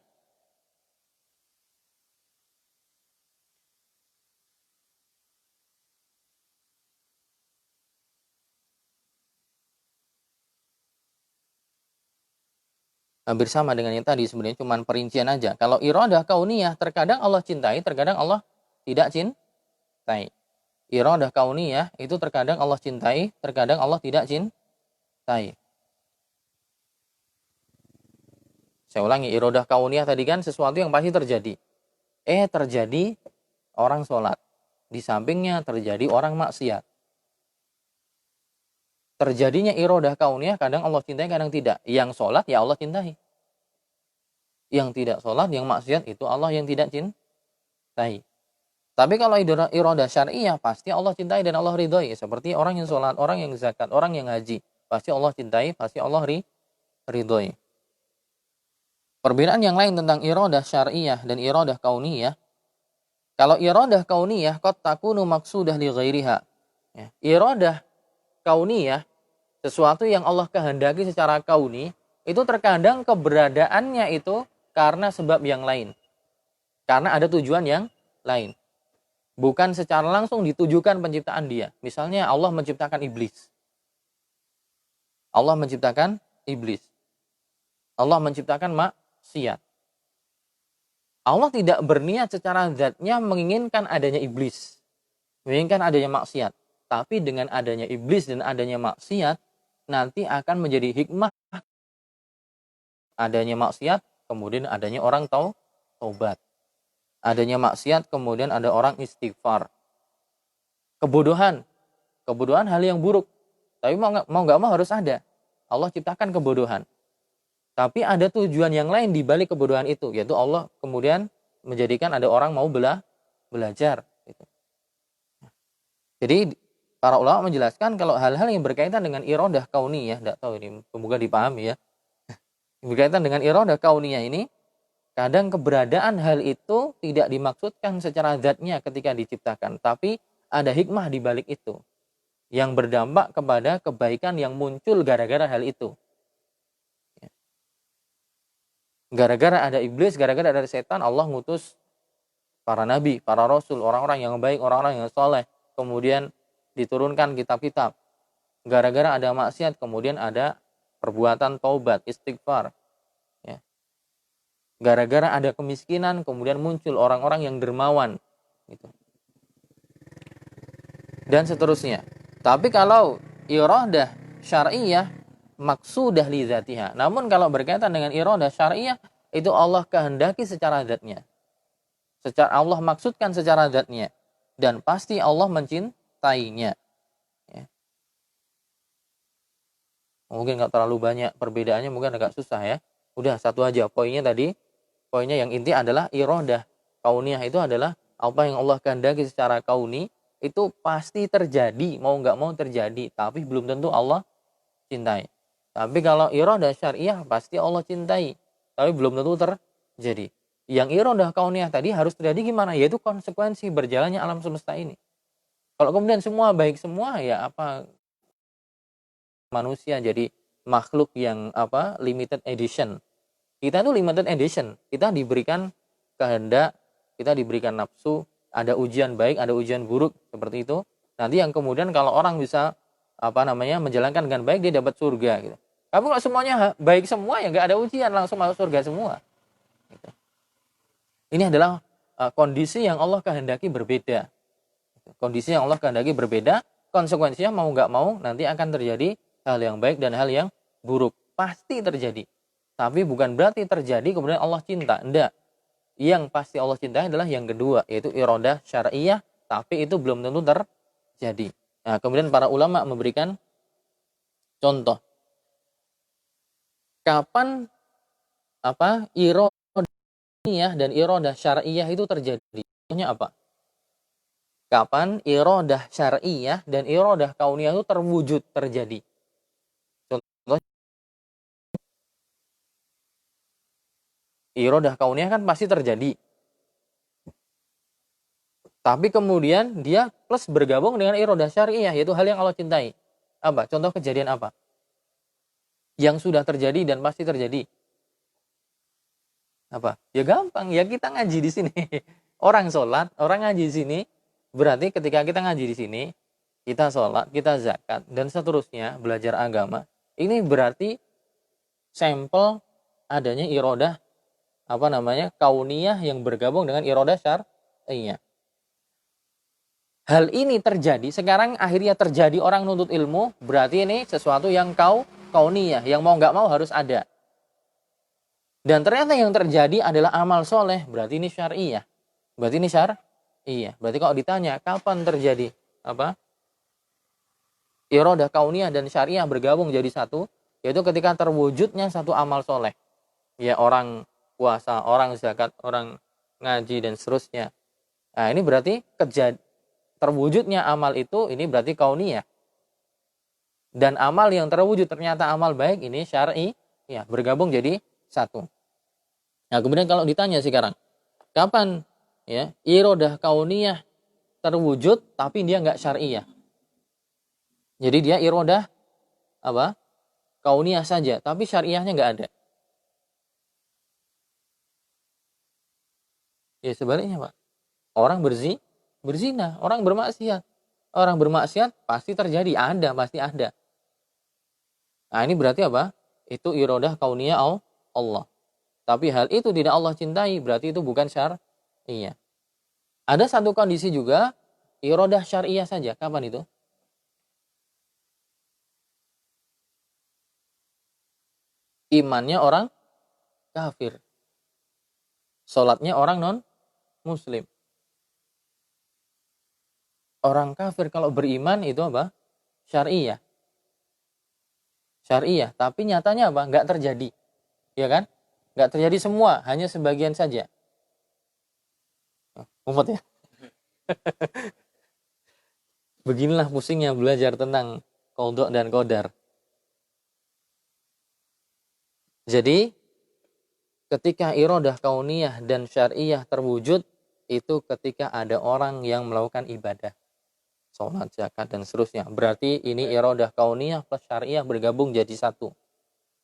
hampir sama dengan yang tadi, sebenarnya cuma perincian aja. Kalau iradah kauniyah terkadang Allah cintai, terkadang Allah tidak cintai. Iradah kauniyah itu terkadang Allah cintai, terkadang Allah tidak cintai. Saya ulangi, iradah kauniyah tadi kan sesuatu yang pasti terjadi. Terjadi orang sholat. Di sampingnya terjadi orang maksiat. Terjadinya iradah kauniyah kadang Allah cintai, kadang tidak. Yang sholat ya Allah cintai. Yang tidak sholat, yang maksiat itu Allah yang tidak cintai. Tapi kalau iradah syariah pasti Allah cintai dan Allah ridhoi. Seperti orang yang sholat, orang yang zakat, orang yang haji. Pasti Allah cintai, pasti Allah ridhoi. Perbedaan yang lain tentang iradah syariah dan iradah kauniyah. Kalau iradah kauniyah, qad takunu maksudah li ghairiha. Ya, iradah kauniyah, sesuatu yang Allah kehendaki secara kauni, itu terkadang keberadaannya itu karena sebab yang lain. Karena ada tujuan yang lain. Bukan secara langsung ditujukan penciptaan dia. Misalnya Allah menciptakan iblis. Allah menciptakan iblis. Allah menciptakan maksiat. Allah tidak berniat secara zatnya menginginkan adanya iblis. Menginginkan adanya maksiat. Tapi dengan adanya iblis dan adanya maksiat, nanti akan menjadi hikmah. Adanya maksiat, kemudian adanya orang taubat. Adanya maksiat, kemudian ada orang istighfar. Kebodohan hal yang buruk. Tapi mau nggak mau harus ada. Allah ciptakan kebodohan. Tapi ada tujuan yang lain di balik kebodohan itu, yaitu Allah kemudian menjadikan ada orang mau belajar. Gitu. Jadi para ulama menjelaskan kalau hal-hal yang berkaitan dengan iradah kauniyah, tidak tahu ini semoga dipahami ya. Berkaitan dengan iradah kauniyah ini, kadang keberadaan hal itu tidak dimaksudkan secara zatnya ketika diciptakan, tapi ada hikmah di balik itu yang berdampak kepada kebaikan yang muncul gara-gara hal itu. Gara-gara ada iblis, gara-gara ada setan, Allah ngutus para nabi, para rasul, orang-orang yang baik, orang-orang yang soleh. Kemudian diturunkan kitab-kitab. Gara-gara ada maksiat, kemudian ada perbuatan taubat, istighfar. Ya. Gara-gara ada kemiskinan, kemudian muncul orang-orang yang dermawan. Gitu. Dan seterusnya. Tapi kalau iradah syariah, maksudah li dzatiha. Namun kalau berkaitan dengan iradah syariah, itu Allah kehendaki secara zatnya. Secara Allah maksudkan secara zatnya. Dan pasti Allah mencintainya. Ya. Mungkin nggak terlalu banyak perbedaannya, mungkin agak susah ya. Udah satu aja poinnya tadi. Poinnya yang inti adalah iradah kauniyah itu adalah apa yang Allah kehendaki secara kauni itu pasti terjadi, mau nggak mau terjadi, tapi belum tentu Allah cintai. Tapi kalau iradah syariah pasti Allah cintai, tapi belum tentu terjadi. Yang iradah kauniyah tadi harus terjadi gimana? Yaitu konsekuensi berjalannya alam semesta ini. Kalau kemudian semua baik semua, ya apa manusia jadi makhluk yang limited edition. Kita itu limited edition. Kita diberikan kehendak, kita diberikan nafsu, ada ujian baik, ada ujian buruk seperti itu. Nanti yang kemudian kalau orang bisa menjalankan dengan baik, dia dapat surga gitu. Tapi kalau semuanya baik semua, ya nggak ada ujian, langsung masuk surga semua. Gitu. Ini adalah kondisi yang Allah kehendaki berbeda. Kondisi yang Allah kehendaki berbeda, konsekuensinya mau nggak mau nanti akan terjadi hal yang baik dan hal yang buruk. Pasti terjadi. Tapi bukan berarti terjadi kemudian Allah cinta. Enggak. Yang pasti Allah cintai adalah yang kedua, yaitu iradah syariah, tapi itu belum tentu terjadi. Nah, kemudian para ulama memberikan contoh. Kapan iradah dan iradah syariah itu terjadi? Contohnya apa? Kapan iradah syar'iyah dan iradah kauniyah itu terwujud, terjadi. Contoh, iradah kauniyah kan pasti terjadi. Tapi kemudian dia plus bergabung dengan iradah syar'iyah, yaitu hal yang Allah cintai. Apa? Contoh kejadian apa? Yang sudah terjadi dan pasti terjadi. Apa? Ya gampang, ya kita ngaji di sini. Orang sholat, orang ngaji di sini, berarti ketika kita ngaji di sini, kita sholat, kita zakat, dan seterusnya, belajar agama, ini berarti sampel adanya irodah, kauniyah yang bergabung dengan irodah syar'iyah. Hal ini terjadi, sekarang akhirnya terjadi orang nuntut ilmu, berarti ini sesuatu yang kauniyah, yang mau nggak mau harus ada. Dan ternyata yang terjadi adalah amal soleh, berarti ini syar'iyah. Berarti ini syar'iyah. Berarti kalau ditanya, kapan terjadi iradah kauniyah dan syariah bergabung jadi satu, yaitu ketika terwujudnya satu amal soleh. Ya, orang puasa, orang zakat, orang ngaji, dan seterusnya. Nah, ini berarti terwujudnya amal itu, ini berarti kauniyah. Dan amal yang terwujud ternyata amal baik, ini syar'i, ya, bergabung jadi satu. Nah, kemudian kalau ditanya sekarang, kapan ya iradah kauniyah terwujud tapi dia nggak syar'iyah? Jadi dia iradah kauniyah saja, tapi syariahnya nggak ada. Ya sebaliknya, Pak. Orang berzina, orang bermaksiat. Orang bermaksiat pasti terjadi, pasti ada. Nah, ini berarti apa? Itu iradah kauniyah Allah. Tapi hal itu tidak Allah cintai, berarti itu bukan syar'iyah. Ada satu kondisi juga, iradah syar'iyah saja. Kapan itu? Imannya orang kafir. Sholatnya orang non-muslim. Orang kafir kalau beriman itu apa? Syar'iyah. Syar'iyah. Tapi nyatanya apa? Nggak terjadi. Ya kan? Nggak terjadi semua, hanya sebagian saja. Mumpet ya? Beginilah pusingnya belajar tentang qadha dan qadar. Jadi, ketika iradah kauniyah dan syar'iyah terwujud, itu ketika ada orang yang melakukan ibadah. Sholat, zakat, dan seterusnya. Berarti ini iradah kauniyah plus syar'iyah bergabung jadi satu.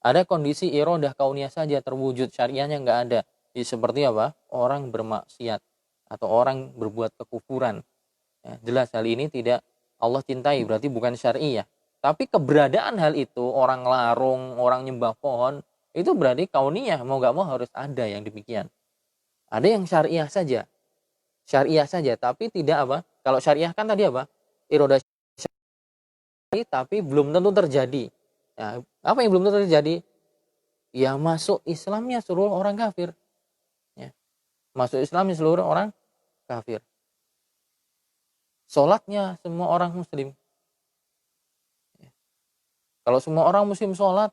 Ada kondisi iradah kauniyah saja terwujud, syariahnya nggak ada. Jadi seperti apa? Orang bermaksiat atau orang berbuat kekufuran. Ya, jelas hal ini tidak Allah cintai, berarti bukan syariah. Tapi keberadaan hal itu, orang larung, orang nyembah pohon, itu berarti kauniyah, mau nggak mau harus ada yang demikian. Ada yang syariah saja. Syariah saja, tapi tidak apa? Kalau syariah kan tadi apa? Iradah syariah, tapi belum tentu terjadi. Nah, apa yang belum tentu terjadi? Ya masuk Islamnya seluruh orang kafir. Ya. Masuk Islamnya seluruh orang kafir. Sholatnya semua orang muslim. Ya. Kalau semua orang muslim sholat,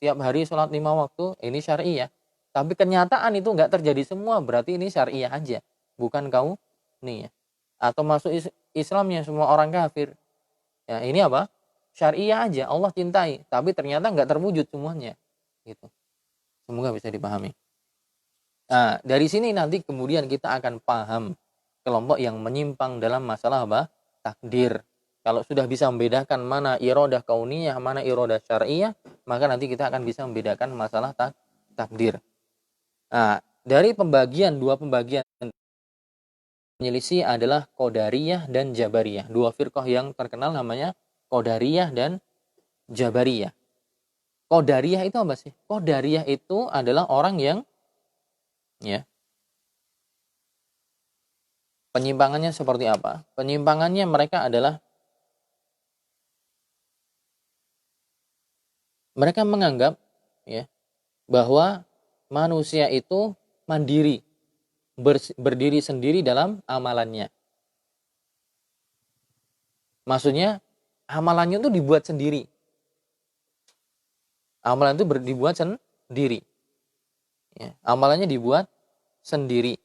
tiap hari sholat 5 waktu, ini syariah. Tapi kenyataan itu nggak terjadi semua, berarti ini syariah aja. Bukan kauniyah. Atau masuk Islamnya semua orang kafir. Ya, ini apa? Syariah aja, Allah cintai, tapi ternyata nggak terwujud semuanya. Gitu. Semoga bisa dipahami. Nah, dari sini nanti kemudian kita akan paham kelompok yang menyimpang dalam masalah apa? Takdir. Kalau sudah bisa membedakan mana iradah kauniyah, mana iradah syar'iyah, maka nanti kita akan bisa membedakan masalah takdir. Nah, dari dua pembagian penyelisih adalah Qadariyah dan Jabariyah. Dua firqah yang terkenal namanya Qadariyah dan Jabariyah. Qadariyah itu apa sih? Qadariyah itu adalah orang yang ya, penyimpangannya seperti apa? Penyimpangannya mereka adalah mereka menganggap ya bahwa manusia itu mandiri, berdiri sendiri dalam amalannya. Maksudnya amalannya itu dibuat sendiri. Amalan itu dibuat sendiri. Ya, amalannya dibuat sendiri.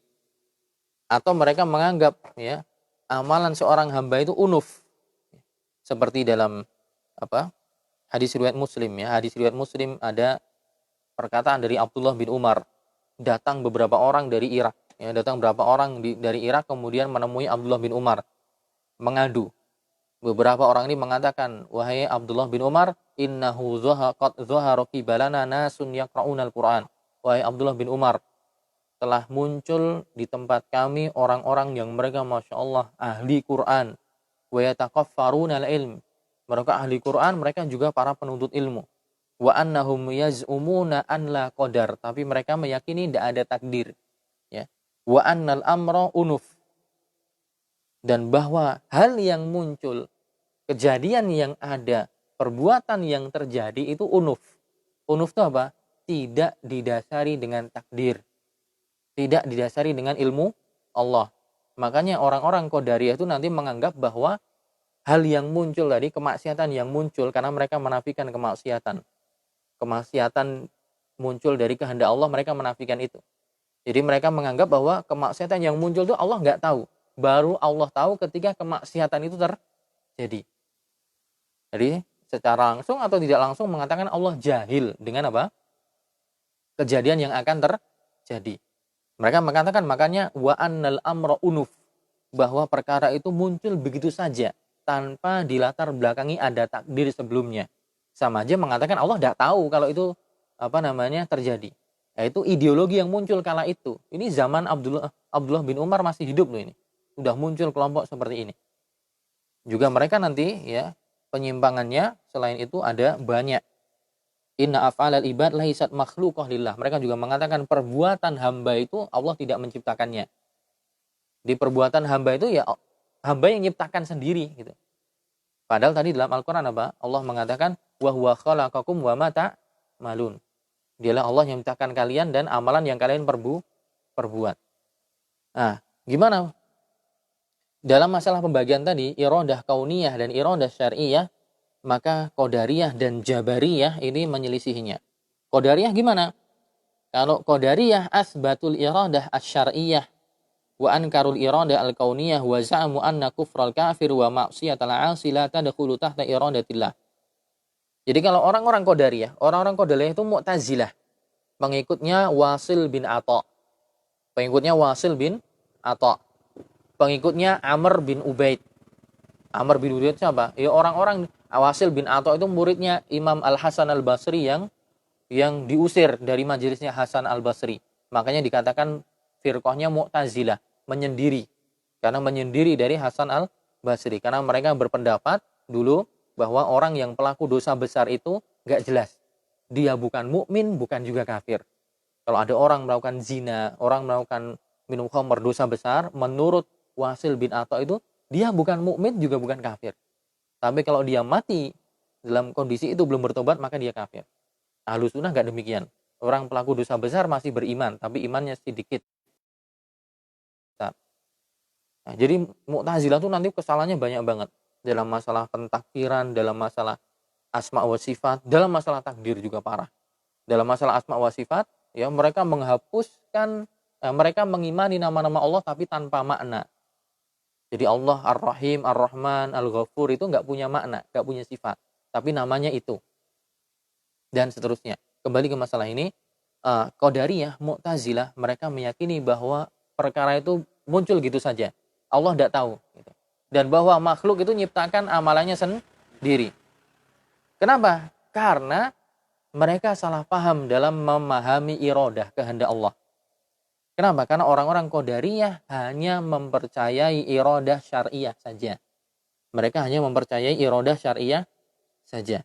Atau mereka menganggap ya amalan seorang hamba itu unuf. Seperti dalam apa? Hadis riwayat Muslim ya. Hadis riwayat Muslim ada perkataan dari Abdullah bin Umar. Datang beberapa orang dari Irak. Ya, datang beberapa orang dari Irak kemudian menemui Abdullah bin Umar mengadu. Beberapa orang ini mengatakan, wahai Abdullah bin Umar, innahu qad dhahara qibalana nasun yaqra'unal Qur'an. Wahai Abdullah bin Umar, telah muncul di tempat kami orang-orang yang mereka Masya Allah ahli Quran. Wa yataqaffaruna al-ilm. Mereka ahli Quran, mereka juga para penuntut ilmu. Wa annahum yaz'umuna an la qadar. Tapi mereka meyakini tidak ada takdir. Ya. Wa annal amra unuf. Dan bahwa hal yang muncul, kejadian yang ada, perbuatan yang terjadi itu unuf. Unuf itu apa? Tidak didasari dengan takdir. Tidak didasari dengan ilmu Allah. Makanya orang-orang Qadariyah itu nanti menganggap bahwa hal yang muncul tadi, kemaksiatan yang muncul karena mereka menafikan kemaksiatan. Kemaksiatan muncul dari kehendak Allah, mereka menafikan itu. Jadi mereka menganggap bahwa kemaksiatan yang muncul itu Allah nggak tahu. Baru Allah tahu ketika kemaksiatan itu terjadi. Jadi secara langsung atau tidak langsung mengatakan Allah jahil dengan apa? Kejadian yang akan terjadi. Mereka mengatakan makanya wa annal amra unuf, bahwa perkara itu muncul begitu saja tanpa dilatar belakangi ada takdir sebelumnya. Sama aja mengatakan Allah tidak tahu kalau itu terjadi. Yaitu ideologi yang muncul kala itu. Ini zaman Abdullah bin Umar masih hidup loh ini. Sudah muncul kelompok seperti ini. Juga mereka nanti ya penyimpangannya selain itu ada banyak. Inna af'alal ibad lahisat makhluqah lillah. Mereka juga mengatakan perbuatan hamba itu Allah tidak menciptakannya. Di perbuatan hamba itu ya hamba yang menciptakan sendiri gitu. Padahal tadi dalam Al-Qur'an apa? Allah mengatakan wa huwa khalaqakum wa ma ta'malun. Dialah Allah yang menciptakan kalian dan amalan yang kalian perbuat. Nah, gimana? Dalam masalah pembagian tadi, iradah kauniyah dan iradah syar'iyah, maka Qadariyah dan Jabariyah ini menyelisihinya. Qadariyah gimana? Kalau Qadariyah asbatul iradah asy-syar'iyyah wa ankarul iradah al-kauniyah wa za'amu anna kufral kafir wa ma'siyatal 'asi la tadkhulu tahta iradatillah. Jadi kalau orang-orang Qadariyah itu Mu'tazilah. Pengikutnya Wasil bin Atha. Pengikutnya Amr bin Ubaid. Amr bin Ubaid siapa? Ya orang-orang Wasil bin Atha itu muridnya Imam Al-Hasan Al-Basri yang diusir dari majelisnya Hasan Al-Basri. Makanya dikatakan firqahnya Mu'tazilah, menyendiri. Karena menyendiri dari Hasan Al-Basri. Karena mereka berpendapat dulu bahwa orang yang pelaku dosa besar itu gak jelas. Dia bukan mukmin, bukan juga kafir. Kalau ada orang melakukan zina, orang melakukan minum khamr dosa besar, menurut Wasil bin Atha itu dia bukan mukmin juga bukan kafir. Tapi kalau dia mati dalam kondisi itu belum bertobat maka dia kafir. Ahlus sunnah nggak demikian. Orang pelaku dosa besar masih beriman, tapi imannya sedikit. Nah, jadi Mu'tazilah itu nanti kesalahannya banyak banget dalam masalah pentakfiran, dalam masalah asma wa sifat, dalam masalah takdir juga parah. Dalam masalah asma wa sifat, ya mereka menghapuskan, mereka mengimani nama-nama Allah tapi tanpa makna. Jadi Allah Ar-Rahim, Ar-Rahman, Al-Ghafur itu nggak punya makna, nggak punya sifat. Tapi namanya itu. Dan seterusnya. Kembali ke masalah ini, Qadariyah, Mu'tazilah, mereka meyakini bahwa perkara itu muncul gitu saja. Allah tidak tahu. Gitu. Dan bahwa makhluk itu nyiptakan amalannya sendiri. Kenapa? Karena mereka salah paham dalam memahami iradah, kehendak Allah. Kenapa? Karena orang-orang Qadariyah hanya mempercayai iradah syariah saja. Mereka hanya mempercayai iradah syariah saja.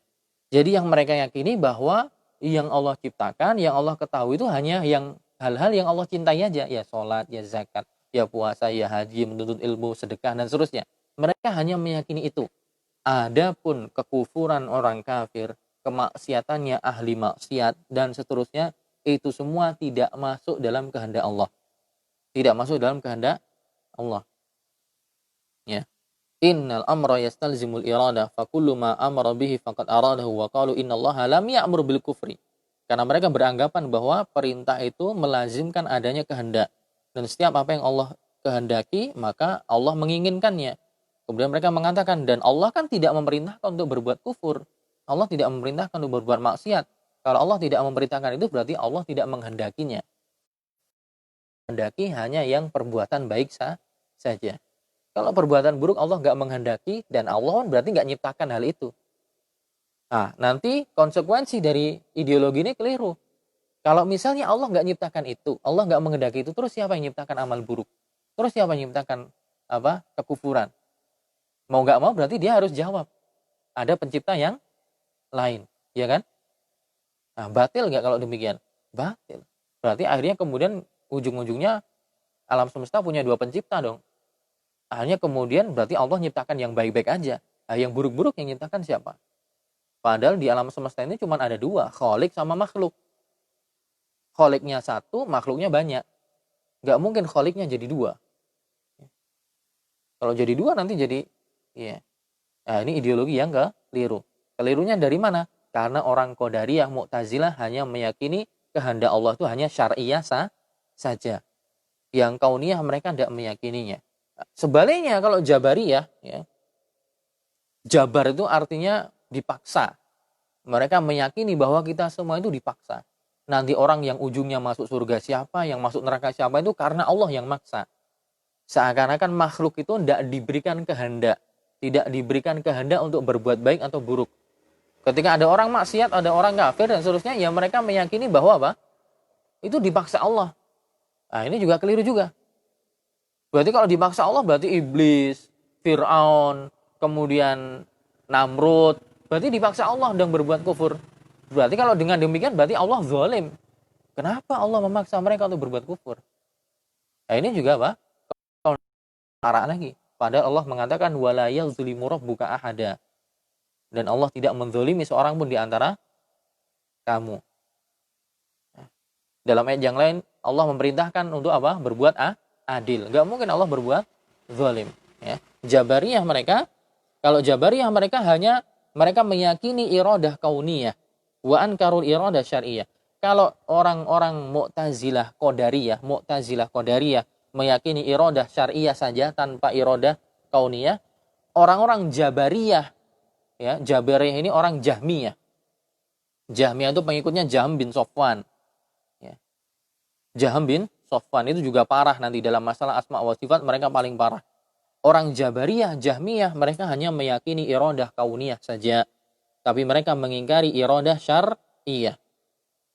Jadi yang mereka yakini bahwa yang Allah ciptakan, yang Allah ketahui itu hanya yang hal-hal yang Allah cintai aja. Ya sholat, ya zakat, ya puasa, ya haji, menuntut ilmu, sedekah, dan seterusnya. Mereka hanya meyakini itu. Adapun kekufuran orang kafir, kemaksiatannya ahli maksiat, dan seterusnya, itu semua tidak masuk dalam kehendak Allah. Tidak masuk dalam kehendak Allah. Ya. Innal amra yastalzimul irada fa kullu ma amara bihi faqad aradahu wa qalu innallaha lam ya'mur bil kufri. Karena mereka beranggapan bahwa perintah itu melazimkan adanya kehendak. Dan setiap apa yang Allah kehendaki, maka Allah menginginkannya. Kemudian mereka mengatakan, dan Allah kan tidak memerintahkan untuk berbuat kufur. Allah tidak memerintahkan untuk berbuat maksiat. Kalau Allah tidak memerintahkan itu berarti Allah tidak menghendakinya. Menghendaki hanya yang perbuatan baik saja. Kalau perbuatan buruk Allah nggak menghendaki, dan Allah berarti nggak nyiptakan hal itu. Nah, nanti konsekuensi dari ideologi ini keliru. Kalau misalnya Allah nggak nyiptakan itu, Allah nggak menghendaki itu, terus siapa yang nyiptakan amal buruk? Terus siapa yang nyiptakan kekufuran? Mau nggak mau berarti dia harus jawab. Ada pencipta yang lain, ya kan? Nah, batil nggak kalau demikian? Batil. Berarti akhirnya kemudian ujung-ujungnya alam semesta punya dua pencipta dong. Akhirnya kemudian berarti Allah nyiptakan yang baik-baik aja. Nah, yang buruk-buruk yang nyiptakan siapa? Padahal di alam semesta ini cuma ada dua, kholik sama makhluk. Kholiknya satu, makhluknya banyak. Nggak mungkin kholiknya jadi dua. Kalau jadi dua nanti jadi, ya. Nah, ini ideologi yang keliru. Kelirunya dari mana? Karena orang Qadariyah, Mu'tazilah hanya meyakini kehendak Allah itu hanya syariah saja. Yang kauniyah mereka tidak meyakininya. Sebaliknya kalau Jabariyah, ya, Jabar itu artinya dipaksa. Mereka meyakini bahwa kita semua itu dipaksa. Nanti orang yang ujungnya masuk surga siapa, yang masuk neraka siapa itu karena Allah yang maksa. Seakan-akan makhluk itu tidak diberikan kehendak. Tidak diberikan kehendak untuk berbuat baik atau buruk. Ketika ada orang maksiat, ada orang kafir dan seterusnya, ya mereka meyakini bahwa apa? Itu dipaksa Allah. Nah, ini juga keliru juga. Berarti kalau dipaksa Allah berarti iblis, Fir'aun, kemudian Namrud, berarti dipaksa Allah dan berbuat kufur. Berarti kalau dengan demikian berarti Allah zalim. Kenapa Allah memaksa mereka untuk berbuat kufur? Nah, ini juga apa? Arah lagi. Padahal Allah mengatakan wala yazlimu rabbuka ahada. Dan Allah tidak menzalimi seorang pun di antara kamu. Dalam ayat yang lain Allah memerintahkan untuk apa? Berbuat adil. Enggak mungkin Allah berbuat zalim, ya. Jabariyah mereka, kalau Jabariyah mereka hanya mereka meyakini iradah kauniyah wa ankarul iradah syar'iyah. Kalau orang-orang Mu'tazilah Qadariyah meyakini iradah syar'iyah saja tanpa iradah kauniyah, orang-orang Jabariyah, ya, Jabariyah ini orang Jahmiyah. Jahmiyah itu pengikutnya Jahm bin Safwan. Ya. Jahm bin Safwan itu juga parah nanti dalam masalah asma wa sifat, mereka paling parah. Orang Jabariyah, Jahmiyah, mereka hanya meyakini iradah kauniyah saja. Tapi mereka mengingkari iradah syar'iyah.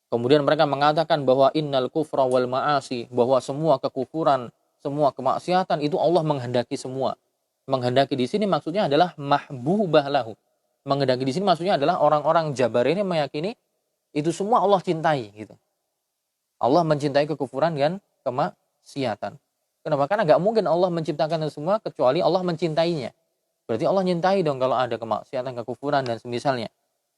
Kemudian mereka mengatakan bahwa innal kufra wal ma'asi, bahwa semua kekufuran, semua kemaksiatan itu Allah menghendaki semua. Menghendaki di sini maksudnya adalah mahbubah lahu. Menghendaki di sini maksudnya adalah orang-orang Jabar ini meyakini itu semua Allah cintai gitu. Allah mencintai kekufuran dan kemaksiatan. Kenapa? Karena nggak mungkin Allah menciptakan itu semua kecuali Allah mencintainya. Berarti Allah cintai dong kalau ada kemaksiatan, kekufuran dan semisalnya.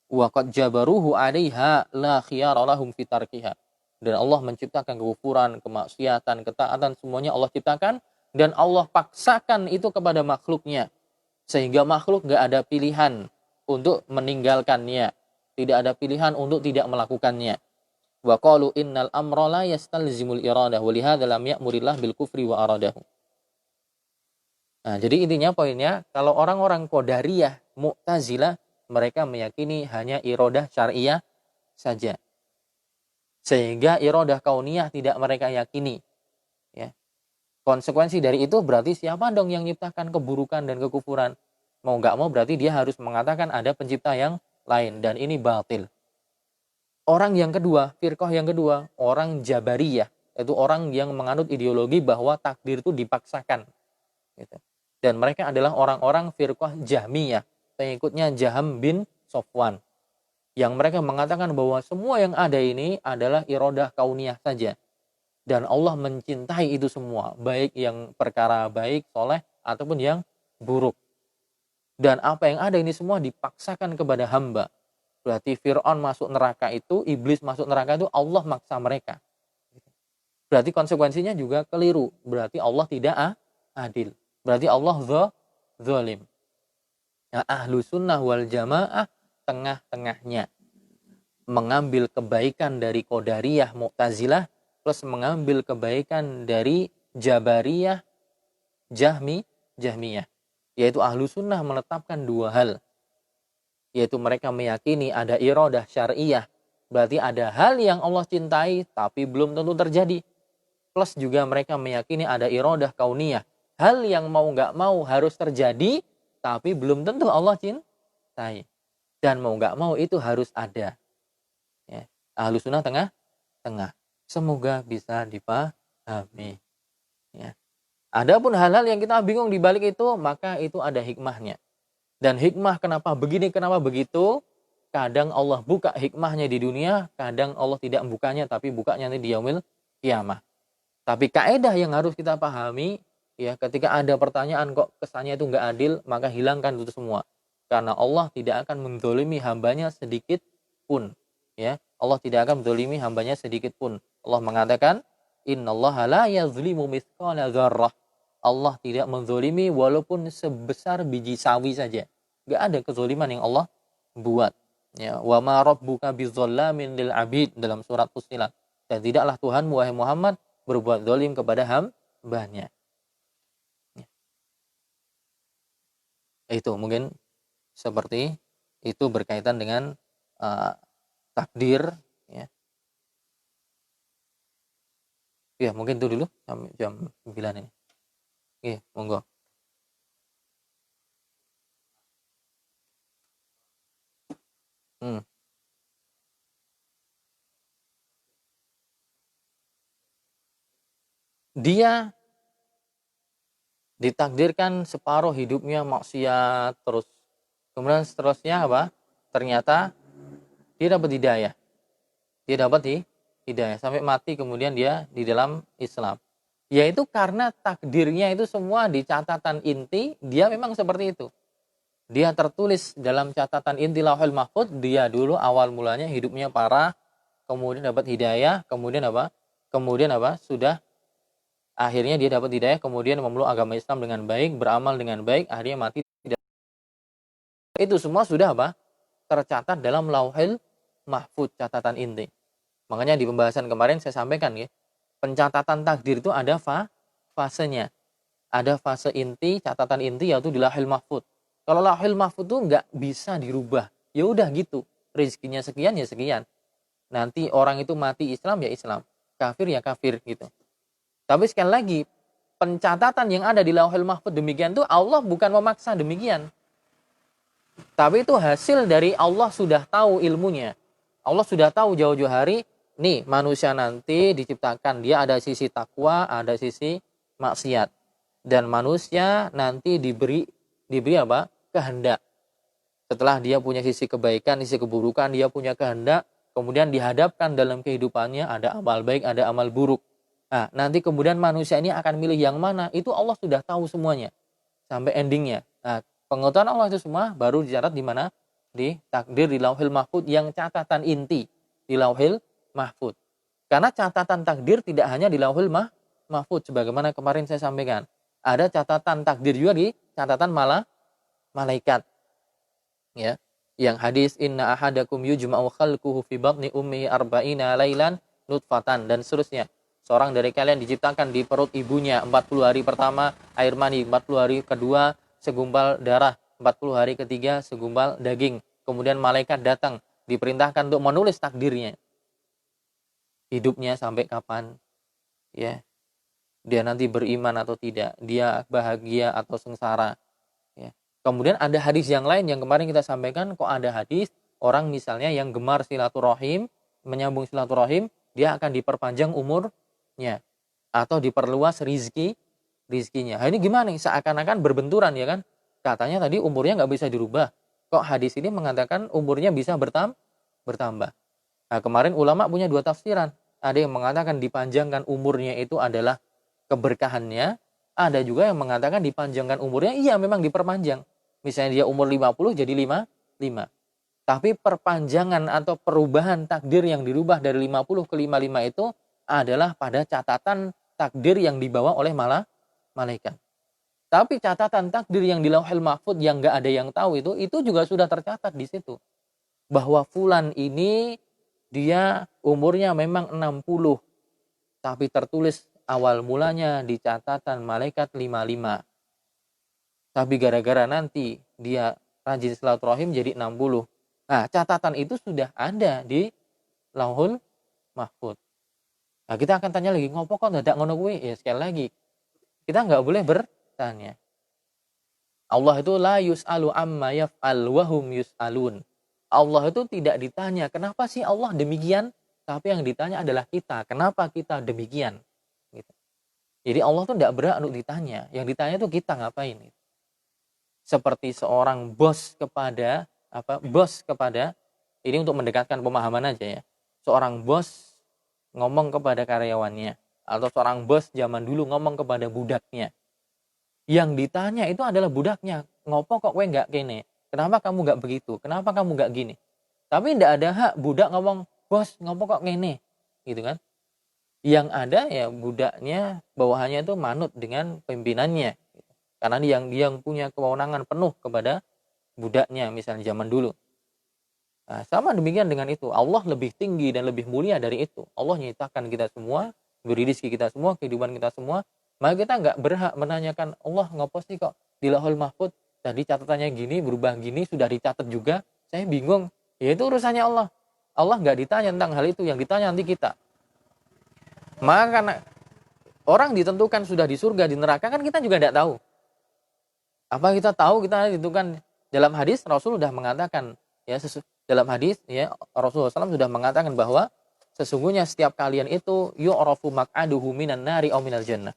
Wa qad jabaruhu 'alaiha la khiyara lahum fi tarkiha. Dan Allah menciptakan kekufuran, kemaksiatan, ketaatan semuanya Allah ciptakan dan Allah paksakan itu kepada makhluknya. Sehingga makhluk nggak ada pilihan untuk meninggalkannya. Tidak ada pilihan untuk tidak melakukannya. Wa qalu innal amra la yastalzimul iradah wa lihadza lam ya'murillah bil kufri wa aradahu. Nah, jadi intinya poinnya kalau orang-orang Qadariyah, Mu'tazilah, mereka meyakini hanya iradah syariah saja. Sehingga iradah kauniyah tidak mereka yakini. Ya. Konsekuensi dari itu berarti siapa dong yang menciptakan keburukan dan kekufuran? Mau nggak mau berarti dia harus mengatakan ada pencipta yang lain. Dan ini batil. Orang yang kedua, firqah yang kedua, orang Jabariyah. Itu orang yang menganut ideologi bahwa takdir itu dipaksakan. Gitu. Dan mereka adalah orang-orang firqah Jahmiyah. Pengikutnya Jahm bin Safwan. Yang mereka mengatakan bahwa semua yang ada ini adalah iradah kauniyah saja. Dan Allah mencintai itu semua. Baik yang perkara baik, soleh, ataupun yang buruk. Dan apa yang ada ini semua dipaksakan kepada hamba. Berarti Fir'aun masuk neraka itu, iblis masuk neraka itu, Allah maksa mereka. Berarti konsekuensinya juga keliru. Berarti Allah tidak adil. Berarti Allah zalim. Nah, ahlu sunnah wal jamaah tengah-tengahnya. Mengambil kebaikan dari Qadariyah, Mu'tazilah, plus mengambil kebaikan dari Jabariyah, Jahmiyah. Yaitu ahlu sunnah menetapkan dua hal. Yaitu mereka meyakini ada iradah syariah. Berarti ada hal yang Allah cintai tapi belum tentu terjadi. Plus juga mereka meyakini ada iradah kauniyah. Hal yang mau nggak mau harus terjadi tapi belum tentu Allah cintai. Dan mau nggak mau itu harus ada. Ya. Ahlu sunnah tengah. Semoga bisa dipahami. Ya. Adapun hal-hal yang kita bingung di balik itu, maka itu ada hikmahnya. Dan hikmah kenapa begini, kenapa begitu, kadang Allah buka hikmahnya di dunia, kadang Allah tidak membukanya, tapi bukanya nanti di yaumil kiamah. Tapi kaidah yang harus kita pahami, ya ketika ada pertanyaan kok kesannya itu nggak adil, maka hilangkan itu semua. Karena Allah tidak akan menzolimi hambanya sedikit pun. Ya, Allah tidak akan menzolimi hambanya sedikit pun. Allah mengatakan, Innallaha la yazlimu mithqala dzarrah. Allah tidak menzolimi walaupun sebesar biji sawi saja. Gak ada kezoliman yang Allah buat. Ya, wa ma rabbuka bizzallamin lil abid dalam surat Fussilat. Dan tidaklah Tuhanmu wahai Muhammad berbuat zalim kepada hambanya. Ya. Itu mungkin seperti itu berkaitan dengan takdir. Ya. Ya mungkin itu dulu sampai jam 9 ini. Oke, monggo. Dia ditakdirkan separuh hidupnya maksiat terus. Kemudian seterusnya apa? Ternyata dia dapat hidayah. Dia dapat hidayah sampai mati kemudian dia di dalam Islam. Yaitu karena takdirnya itu semua di catatan inti, dia memang seperti itu. Dia tertulis dalam catatan inti Lauhul Mahfuz, dia dulu awal mulanya hidupnya parah, kemudian dapat hidayah, kemudian apa? Kemudian apa? Sudah akhirnya dia dapat hidayah, kemudian memeluk agama Islam dengan baik, beramal dengan baik, akhirnya mati tidak. Itu semua sudah apa? Tercatat dalam Lauhul Mahfuz, catatan inti. Makanya di pembahasan kemarin saya sampaikan ya, pencatatan takdir itu ada fasenya. Ada fase inti, catatan inti yaitu di Lauhul Mahfuz. Kalau Lauhul Mahfuz itu nggak bisa dirubah. Ya udah gitu. Rezekinya sekian ya sekian. Nanti orang itu mati Islam ya Islam, kafir ya kafir gitu. Tapi sekali lagi, pencatatan yang ada di Lauhul Mahfuz demikian itu Allah bukan memaksa demikian. Tapi itu hasil dari Allah sudah tahu ilmunya. Allah sudah tahu jauh-jauh hari, nih manusia nanti diciptakan, dia ada sisi takwa, ada sisi maksiat. Dan manusia nanti diberi apa? Kehendak. Setelah dia punya sisi kebaikan, sisi keburukan, dia punya kehendak, kemudian dihadapkan dalam kehidupannya ada amal baik, ada amal buruk. Nah, nanti kemudian manusia ini akan milih yang mana, itu Allah sudah tahu semuanya. Sampai endingnya. Nah, pengetahuan Allah itu semua baru dicatat di mana? Di takdir di Lauhul Mahfuz yang catatan inti di Lauhul Mahfuz. Karena catatan takdir tidak hanya di Lauhul Mahfuz sebagaimana kemarin saya sampaikan. Ada catatan takdir juga di catatan malaikat. Ya. Yang hadis inna ahadakum yujma'u khalquhu fi batni ummihi arba'ina lailan nutfatan dan seterusnya. Seorang dari kalian diciptakan di perut ibunya 40 hari pertama air mani, 40 hari kedua segumpal darah, 40 hari ketiga segumpal daging. Kemudian malaikat datang, diperintahkan untuk menulis takdirnya. Hidupnya sampai kapan? Ya. Dia nanti beriman atau tidak, dia bahagia atau sengsara. Ya. Kemudian ada hadis yang lain yang kemarin kita sampaikan, kok ada hadis orang misalnya yang gemar silaturahim, menyambung silaturahim, dia akan diperpanjang umurnya atau diperluas rizkinya. Nah, ini gimana nih? Seakan-akan berbenturan ya kan? Katanya tadi umurnya nggak bisa dirubah. Kok hadis ini mengatakan umurnya bisa bertambah? Nah, kemarin ulama punya dua tafsiran. Ada yang mengatakan dipanjangkan umurnya itu adalah keberkahannya, ada juga yang mengatakan dipanjangkan umurnya, iya memang diperpanjang. Misalnya dia umur 50 jadi 55. Tapi perpanjangan atau perubahan takdir yang dirubah dari 50 ke 55 itu adalah pada catatan takdir yang dibawa oleh malaikat. Tapi catatan takdir yang di Lauhul Mahfuz yang nggak ada yang tahu itu juga sudah tercatat di situ. Bahwa fulan ini dia umurnya memang 60. Tapi tertulis awal mulanya di catatan malaikat 55. Tapi gara-gara nanti dia rajin silaturahim jadi 60. Nah, catatan itu sudah ada di Lauhul Mahfuz. Nah, kita akan tanya lagi, ngopo kok dadak ngono kuwi? Ya sekali lagi, kita nggak boleh bertanya. Allah itu la yus'alu amma yaf'al wa hum yus'alun. Allah itu tidak ditanya, kenapa sih Allah demikian? Tapi yang ditanya adalah kita, kenapa kita demikian? Gitu. Jadi Allah tuh tidak berhak untuk ditanya. Yang ditanya itu kita ngapain? Seperti seorang bos kepada ini untuk mendekatkan pemahaman aja ya. Seorang bos ngomong kepada karyawannya, atau seorang bos zaman dulu ngomong kepada budaknya. Yang ditanya itu adalah budaknya, ngopo kok kowe nggak kene? Kenapa kamu nggak begitu? Kenapa kamu nggak gini? Tapi tidak ada hak budak ngomong, bos ngopo kok ngene, gitu kan? Yang ada ya budaknya, bawahannya itu manut dengan pimpinannya, karena dia yang punya kewenangan penuh kepada budaknya, misalnya zaman dulu. Nah, sama demikian dengan itu, Allah lebih tinggi dan lebih mulia dari itu. Allah nyiptakan kita semua, beri rezeki kita semua, kehidupan kita semua. Maka kita nggak berhak menanyakan, Allah ngopo sih kok di Lauhul Mahfuz tadi catatannya gini, berubah gini, sudah dicatat juga, saya bingung. Ya itu urusannya Allah. Allah nggak ditanya tentang hal itu, yang ditanya nanti kita. Maka karena orang ditentukan sudah di surga, di neraka, kan kita juga tidak tahu. Apa kita tahu kita ditentukan? Dalam hadis Rasul sudah mengatakan, ya dalam hadis ya Rasulullah SAW sudah mengatakan bahwa sesungguhnya setiap kalian itu yu'rafu maq'aduhu minan nari aw minal jannah.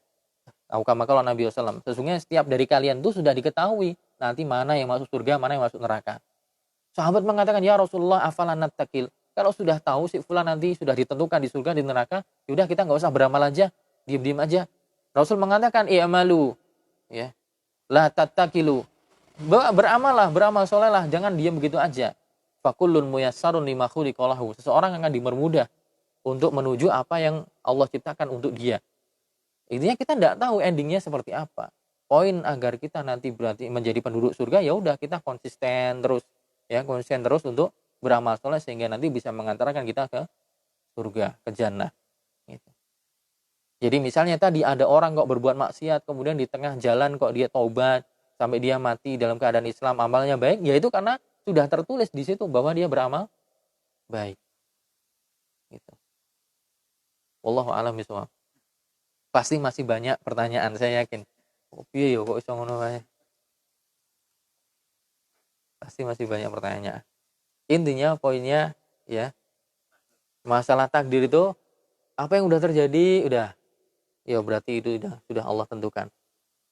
Kama qala Nabi SAW, sesungguhnya setiap dari kalian itu sudah diketahui nanti mana yang masuk surga, mana yang masuk neraka. Sahabat mengatakan, ya Rasulullah afalan nattakil. Kalau sudah tahu si fulan nanti sudah ditentukan di surga, di neraka, yaudah kita nggak usah beramal aja, diam-diam aja. Rasul mengatakan, i'malu, ya, la tattakilu. Beramal solehlah, jangan diam begitu aja. Fakullun muyassarun lima khuliqalahu. Seseorang akan dipermudah untuk menuju apa yang Allah ciptakan untuk dia. Intinya kita tidak tahu endingnya seperti apa. Poin agar kita nanti berarti menjadi penduduk surga, ya udah kita konsisten terus, ya konsisten terus untuk beramal soleh sehingga nanti bisa mengantarkan kita ke surga, ke jannah. Gitu. Jadi misalnya tadi ada orang kok berbuat maksiat, kemudian di tengah jalan kok dia taubat sampai dia mati dalam keadaan Islam, amalnya baik, yaitu karena sudah tertulis di situ bahwa dia beramal baik. Gitu. Wallahu a'lam bishawab. Pasti masih banyak pertanyaan, saya yakin. Oh, piye yo kok iso ngono wae. Pasti masih banyak pertanyaan. Intinya poinnya ya, masalah takdir itu apa yang udah terjadi udah, ya berarti itu sudah Allah tentukan.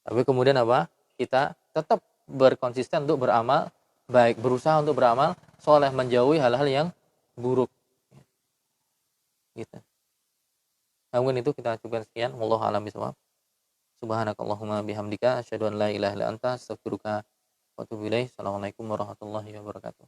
Tapi kemudian apa? Kita tetap berkonsisten untuk beramal baik, berusaha untuk beramal soleh, menjauhi hal-hal yang buruk. Gitu. Nah, mungkin itu kita cukupkan sekian. Wallahu a'lam bishawab. Subhanakallahumma bihamdika asyhadu an la ilaha illa anta astaghfiruka wa atubu ilaik. Assalamualaikum warahmatullahi wabarakatuh.